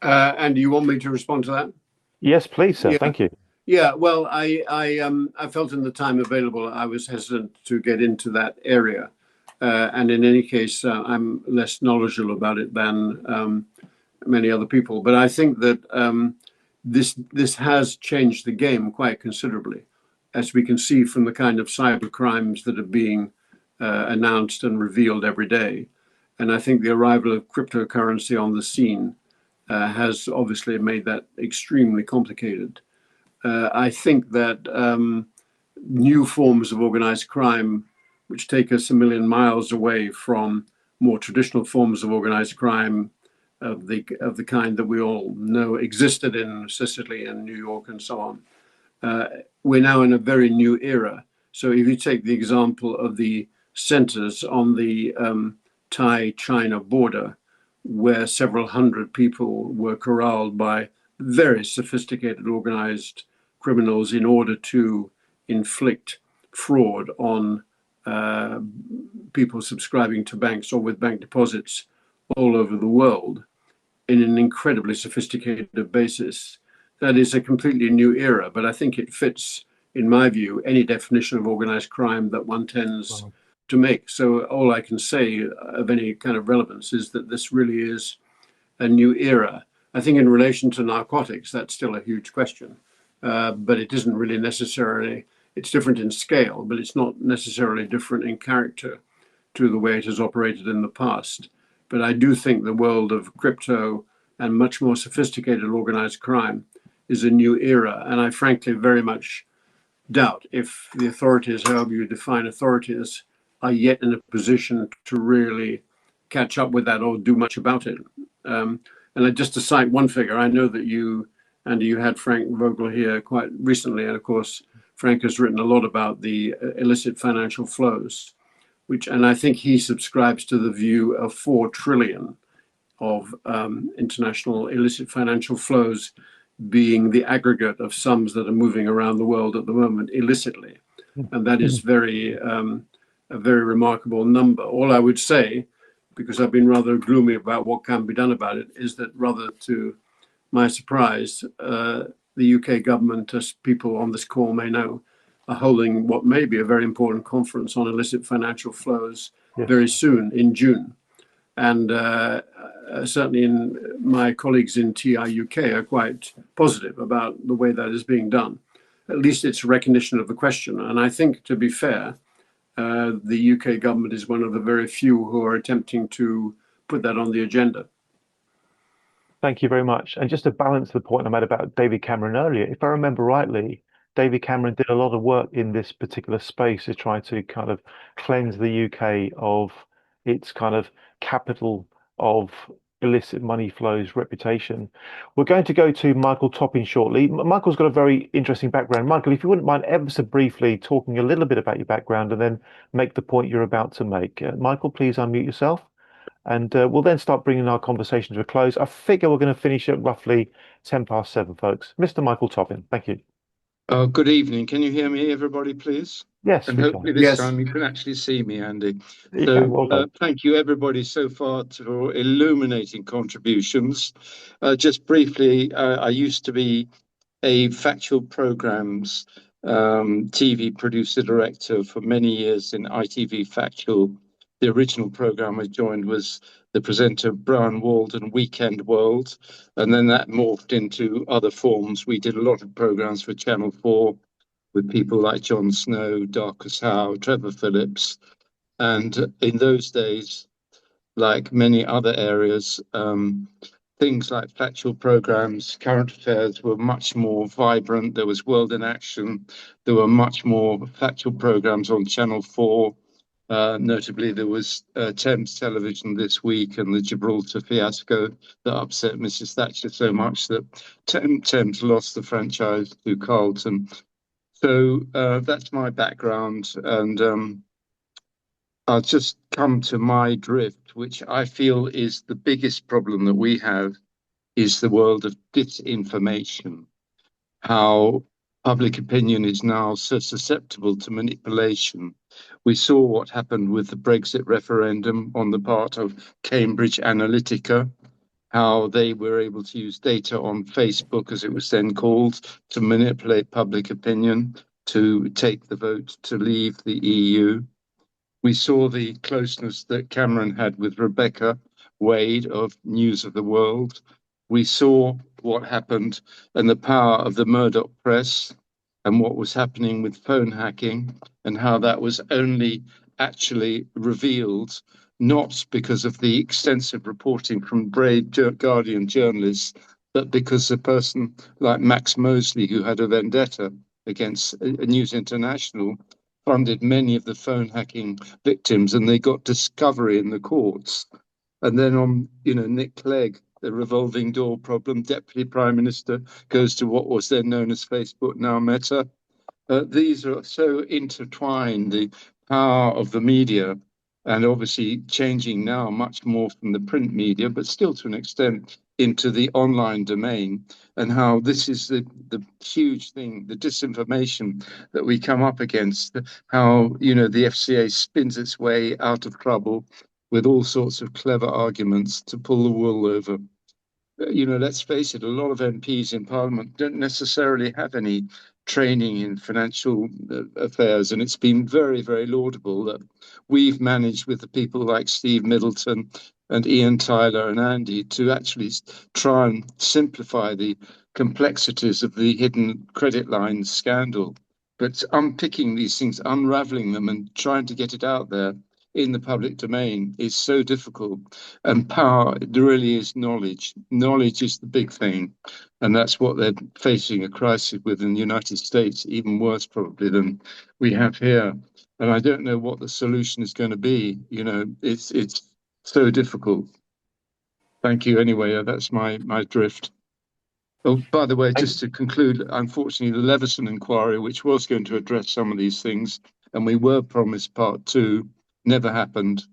And do you want me to respond to that? Yes, please, sir. Yeah. Thank you. Yeah, well, I felt in the time available, I was hesitant to get into that area. And in any case, I'm less knowledgeable about it than many other people. But I think that this has changed the game quite considerably, as we can see from the kind of cyber crimes that are being announced and revealed every day. And I think the arrival of cryptocurrency on the scene has obviously made that extremely complicated. I think that new forms of organized crime, which take us a million miles away from more traditional forms of organized crime of the kind that we all know existed in Sicily and New York and so on, we're now in a very new era. So if you take the example of the centers on the Thai-China border, where several hundred people were corralled by very sophisticated organized criminals in order to inflict fraud on people subscribing to banks or with bank deposits all over the world in an incredibly sophisticated basis. That is a completely new era, but I think it fits, in my view, any definition of organized crime that one tends to make. So all I can say of any kind of relevance is that this really is a new era. I think in relation to narcotics, that's still a huge question, but it isn't really necessarily, it's different in scale, but it's not necessarily different in character to the way it has operated in the past. But I do think the world of crypto and much more sophisticated organized crime is a new era. And I frankly very much doubt if the authorities, however you define authorities, are yet in a position to really catch up with that or do much about it. And just to cite one figure, I know that you, Andy, you had Frank Vogel here quite recently. And of course, Frank has written a lot about the illicit financial flows, and I think he subscribes to the view of 4 trillion of international illicit financial flows being the aggregate of sums that are moving around the world at the moment illicitly. And that is a very remarkable number. All I would say, because I've been rather gloomy about what can be done about it, is that rather to my surprise, the UK government, as people on this call may know, are holding what may be a very important conference on illicit financial flows very soon in June. And certainly my colleagues in TI UK are quite positive about the way that is being done. At least it's a recognition of the question. And I think, to be fair, the UK government is one of the very few who are attempting to put that on the agenda. Thank you very much. And just to balance the point I made about David Cameron earlier, if I remember rightly, David Cameron did a lot of work in this particular space to try to kind of cleanse the UK of its kind of capital of illicit money flows reputation. We're going to go to Michael Topping shortly. Michael's got a very interesting background. Michael, if you wouldn't mind ever so briefly talking a little bit about your background and then make the point you're about to make. Michael, please unmute yourself. And we'll then start bringing our conversation to a close. I figure we're going to finish at roughly 7:10, folks. Mr. Michael Topping, thank you. Good evening. Can you hear me, everybody, please? Yes, and we hopefully can. this time you can actually see me, Andy. Well done. Thank you, everybody, so far for illuminating contributions. Just briefly, I used to be a factual programs TV producer director for many years in ITV Factual. The original program I joined was the presenter Brian Walden Weekend World, and then that morphed into other forms. We did a lot of programs for Channel 4 with people like Jon Snow, Darcus Howe, Trevor Phillips. And in those days, like many other areas, things like factual programs, current affairs were much more vibrant. There was World in Action. There were much more factual programs on Channel 4. Notably, there was Thames Television this week and the Gibraltar fiasco that upset Mrs. Thatcher so much that Thames lost the franchise to Carlton. So that's my background, and I'll just come to my drift, which I feel is the biggest problem that we have, is the world of disinformation. How public opinion is now so susceptible to manipulation. We saw what happened with the Brexit referendum on the part of Cambridge Analytica, how they were able to use data on Facebook, as it was then called, to manipulate public opinion, to take the vote to leave the EU. We saw the closeness that Cameron had with Rebecca Wade of News of the World. We saw what happened and the power of the Murdoch press and what was happening with phone hacking, and how that was only actually revealed not because of the extensive reporting from brave Guardian journalists, but because a person like Max Mosley, who had a vendetta against News International, funded many of the phone hacking victims, and they got discovery in the courts. And then Nick Clegg the revolving door problem. Deputy Prime Minister goes to what was then known as Facebook, now Meta. These are so intertwined, the power of the media, and obviously changing now much more from the print media, but still to an extent into the online domain, and how this is the huge thing, the disinformation that we come up against, how, you know, the FCA spins its way out of trouble with all sorts of clever arguments to pull the wool over. You know, let's face it, a lot of MPs in Parliament don't necessarily have any training in financial affairs, and it's been very, very laudable that we've managed with the people like Steve Middleton and Ian Tyler and Andy to actually try and simplify the complexities of the hidden credit lines scandal. But unpicking these things, unraveling them, and trying to get it out there in the public domain is so difficult. And power really is knowledge. Knowledge is the big thing. And that's what they're facing a crisis with in the United States, even worse probably than we have here. And I don't know what the solution is going to be. You know, it's so difficult. Thank you anyway. That's my drift. Oh, by the way, just to conclude, unfortunately, the Leveson inquiry, which was going to address some of these things, and we were promised part two, never happened.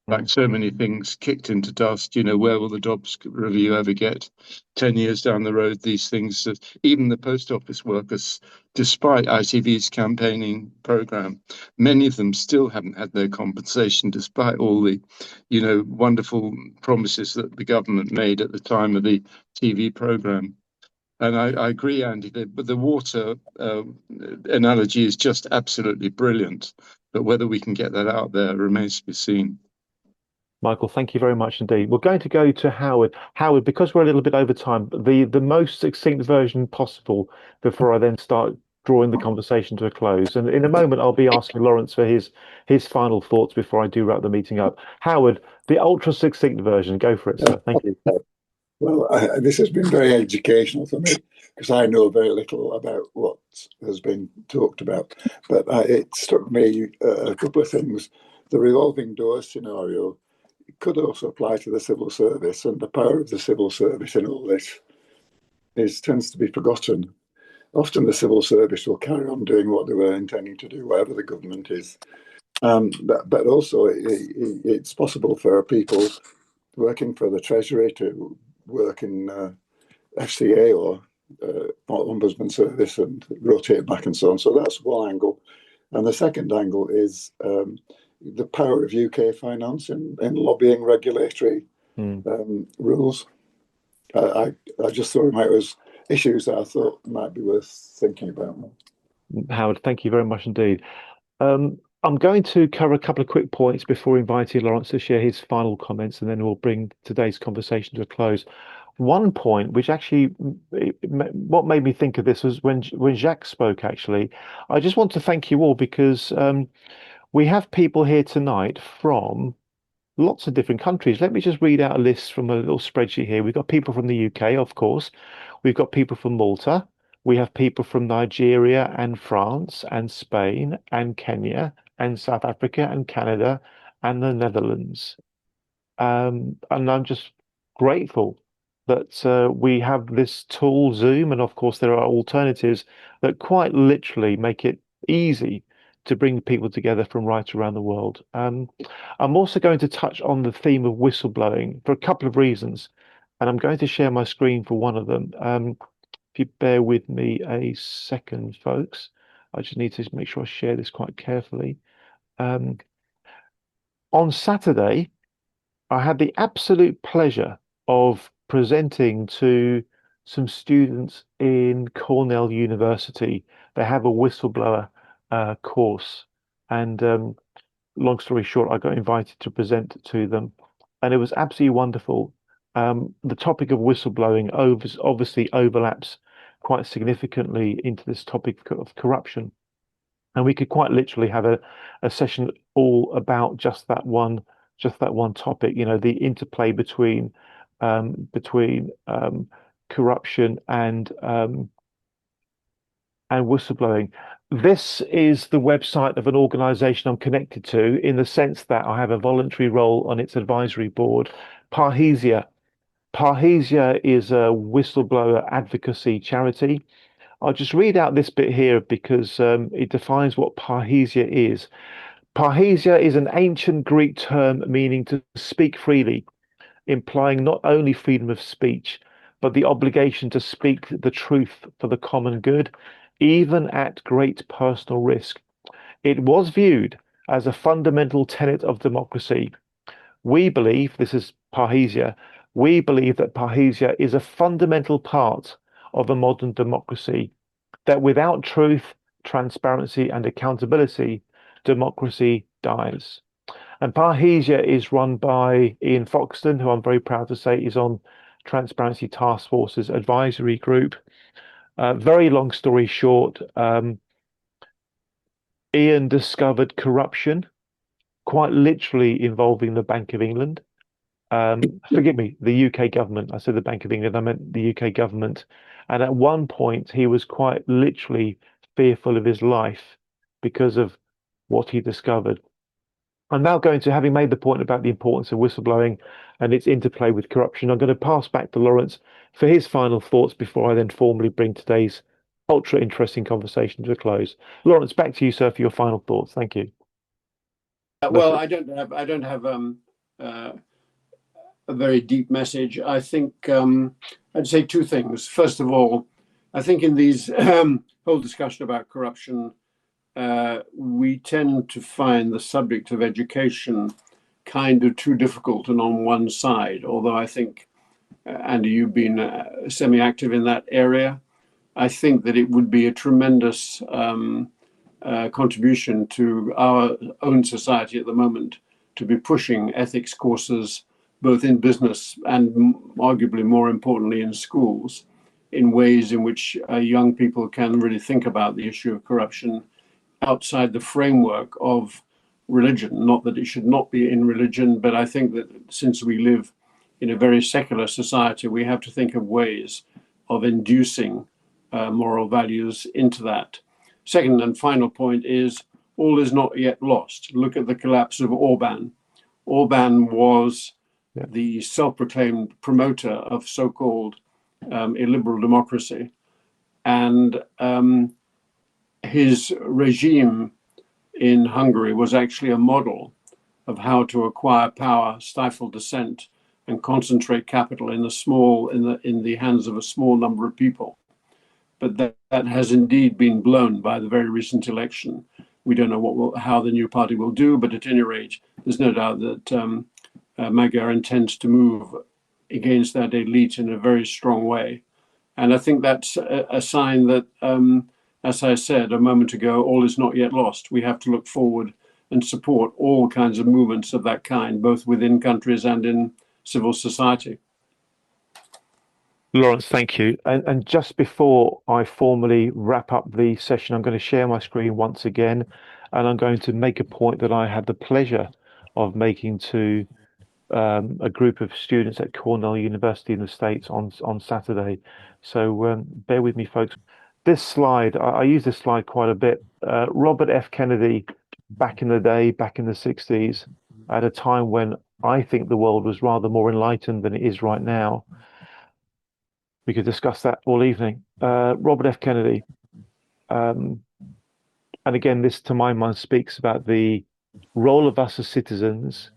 Like so many things kicked into dust. You know, where will the Dobbs review ever get? 10 years down the road, these things, even the post office workers, despite ITV's campaigning program, many of them still haven't had their compensation, despite all the, you know, wonderful promises that the government made at the time of the TV program. And I agree, Andy, but the water analogy is just absolutely brilliant. But whether we can get that out there remains to be seen. Michael, thank you very much indeed. We're going to go to Howard. Howard, because we're a little bit over time, the most succinct version possible before I then start drawing the conversation to a close. And in a moment, I'll be asking Laurence for his final thoughts before I do wrap the meeting up. Howard, the ultra succinct version. Go for it, sir. Thank you. Well, this has been very educational for me because I know very little about what has been talked about. But it struck me a couple of things. The revolving door scenario could also apply to the civil service, and the power of the civil service in all this tends to be forgotten. Often the civil service will carry on doing what they were intending to do, wherever the government is. But also it's possible for people working for the Treasury to work in FCA or Ombudsman Service and rotate back and so on. So that's one angle. And the second angle is the power of UK finance in lobbying regulatory rules. I just thought it was issues that I thought might be worth thinking about. Howard, thank you very much indeed. I'm going to cover a couple of quick points before inviting Laurence to share his final comments, and then we'll bring today's conversation to a close. One point, which actually, what made me think of this was when Jacques spoke, actually. I just want to thank you all because we have people here tonight from lots of different countries. Let me just read out a list from a little spreadsheet here. We've got people from the UK, of course. We've got people from Malta. We have people from Nigeria and France and Spain and Kenya and South Africa and Canada and the Netherlands. And I'm just grateful that we have this tool, Zoom, and of course there are alternatives that quite literally make it easy to bring people together from right around the world. I'm also going to touch on the theme of whistleblowing for a couple of reasons, and I'm going to share my screen for one of them. If you bear with me a second, folks, I just need to make sure I share this quite carefully. On Saturday, I had the absolute pleasure of presenting to some students in Cornell University. They have a whistleblower course, and long story short, I got invited to present to them, and it was absolutely wonderful. The topic of whistleblowing obviously overlaps quite significantly into this topic of corruption, and we could quite literally have a session all about just that one topic. You know, the interplay between corruption and whistleblowing. This is the website of an organization I'm connected to in the sense that I have a voluntary role on its advisory board, Parrhesia. Parrhesia is a whistleblower advocacy charity. I'll just read out this bit here because it defines what parrhesia is. Parrhesia is an ancient Greek term meaning to speak freely, implying not only freedom of speech, but the obligation to speak the truth for the common good, even at great personal risk. It was viewed as a fundamental tenet of democracy. We believe, this is parrhesia, we believe that parrhesia is a fundamental part of a modern democracy, that without truth, transparency, and accountability, democracy dies. And Parrhesia is run by Ian Foxton, who I'm very proud to say is on Transparency Task Force's advisory group. Very long story short, Ian discovered corruption, quite literally involving the Bank of England. Forgive me, the UK government. I said the Bank of England, I meant the UK government. And at one point, he was quite literally fearful of his life because of what he discovered. I'm now going to, having made the point about the importance of whistleblowing and its interplay with corruption, I'm going to pass back to Laurence for his final thoughts before I then formally bring today's ultra interesting conversation to a close. Laurence, back to you, sir, for your final thoughts. Thank you. Well, I don't have a very deep message. I think I'd say two things. First of all, I think in these whole discussion about corruption, we tend to find the subject of education kind of too difficult and on one side. Although I think, Andy, you've been semi-active in that area. I think that it would be a tremendous contribution to our own society at the moment to be pushing ethics courses, both in business and arguably more importantly in schools, in ways in which young people can really think about the issue of corruption outside the framework of religion. Not that it should not be in religion, but I think that since we live in a very secular society, we have to think of ways of inducing moral values into that. Second and final point is all is not yet lost. Look at the collapse of Orban. Orban was the self-proclaimed promoter of so-called illiberal democracy. And his regime in Hungary was actually a model of how to acquire power, stifle dissent, and concentrate capital in the hands of a small number of people. But that has indeed been blown by the very recent election. We don't know how the new party will do, but at any rate, there's no doubt that Magyar intends to move against that elite in a very strong way. And I think that's a sign that, as I said a moment ago, all is not yet lost. We have to look forward and support all kinds of movements of that kind, both within countries and in civil society. Laurence, thank you. And just before I formally wrap up the session, I'm going to share my screen once again, and I'm going to make a point that I had the pleasure of making to a group of students at Cornell University in the States on Saturday. So bear with me, folks. This slide, I use this slide quite a bit. Robert F. Kennedy, back in the day, back in the 60s, at a time when I think the world was rather more enlightened than it is right now. We could discuss that all evening. Robert F. Kennedy. And again, this to my mind speaks about the role of us as citizens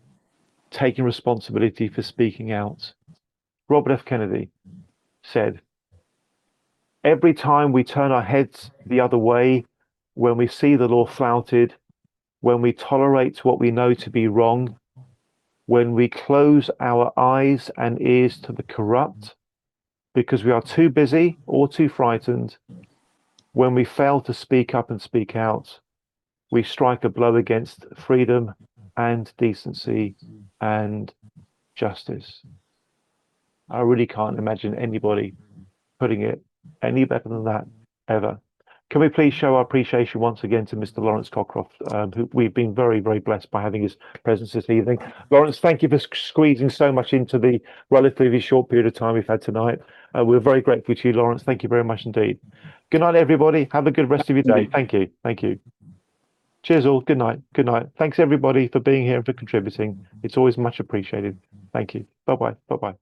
taking responsibility for speaking out. Robert F. Kennedy said, "Every time we turn our heads the other way, when we see the law flouted, when we tolerate what we know to be wrong, when we close our eyes and ears to the corrupt, because we are too busy or too frightened, when we fail to speak up and speak out, we strike a blow against freedom and decency and justice." I really can't imagine anybody putting it any better than that ever. Can we please show our appreciation once again to Mr. Laurence Cockcroft, who we've been very, very blessed by having his presence this evening. Laurence, thank you for squeezing so much into the relatively short period of time we've had tonight. We're very grateful to you, Laurence. Thank you very much indeed. Good night, everybody. Have a good rest of your day. Thank you. Thank you. Cheers all. Good night. Good night. Thanks everybody for being here and for contributing. It's always much appreciated. Thank you. Bye-bye. Bye-bye.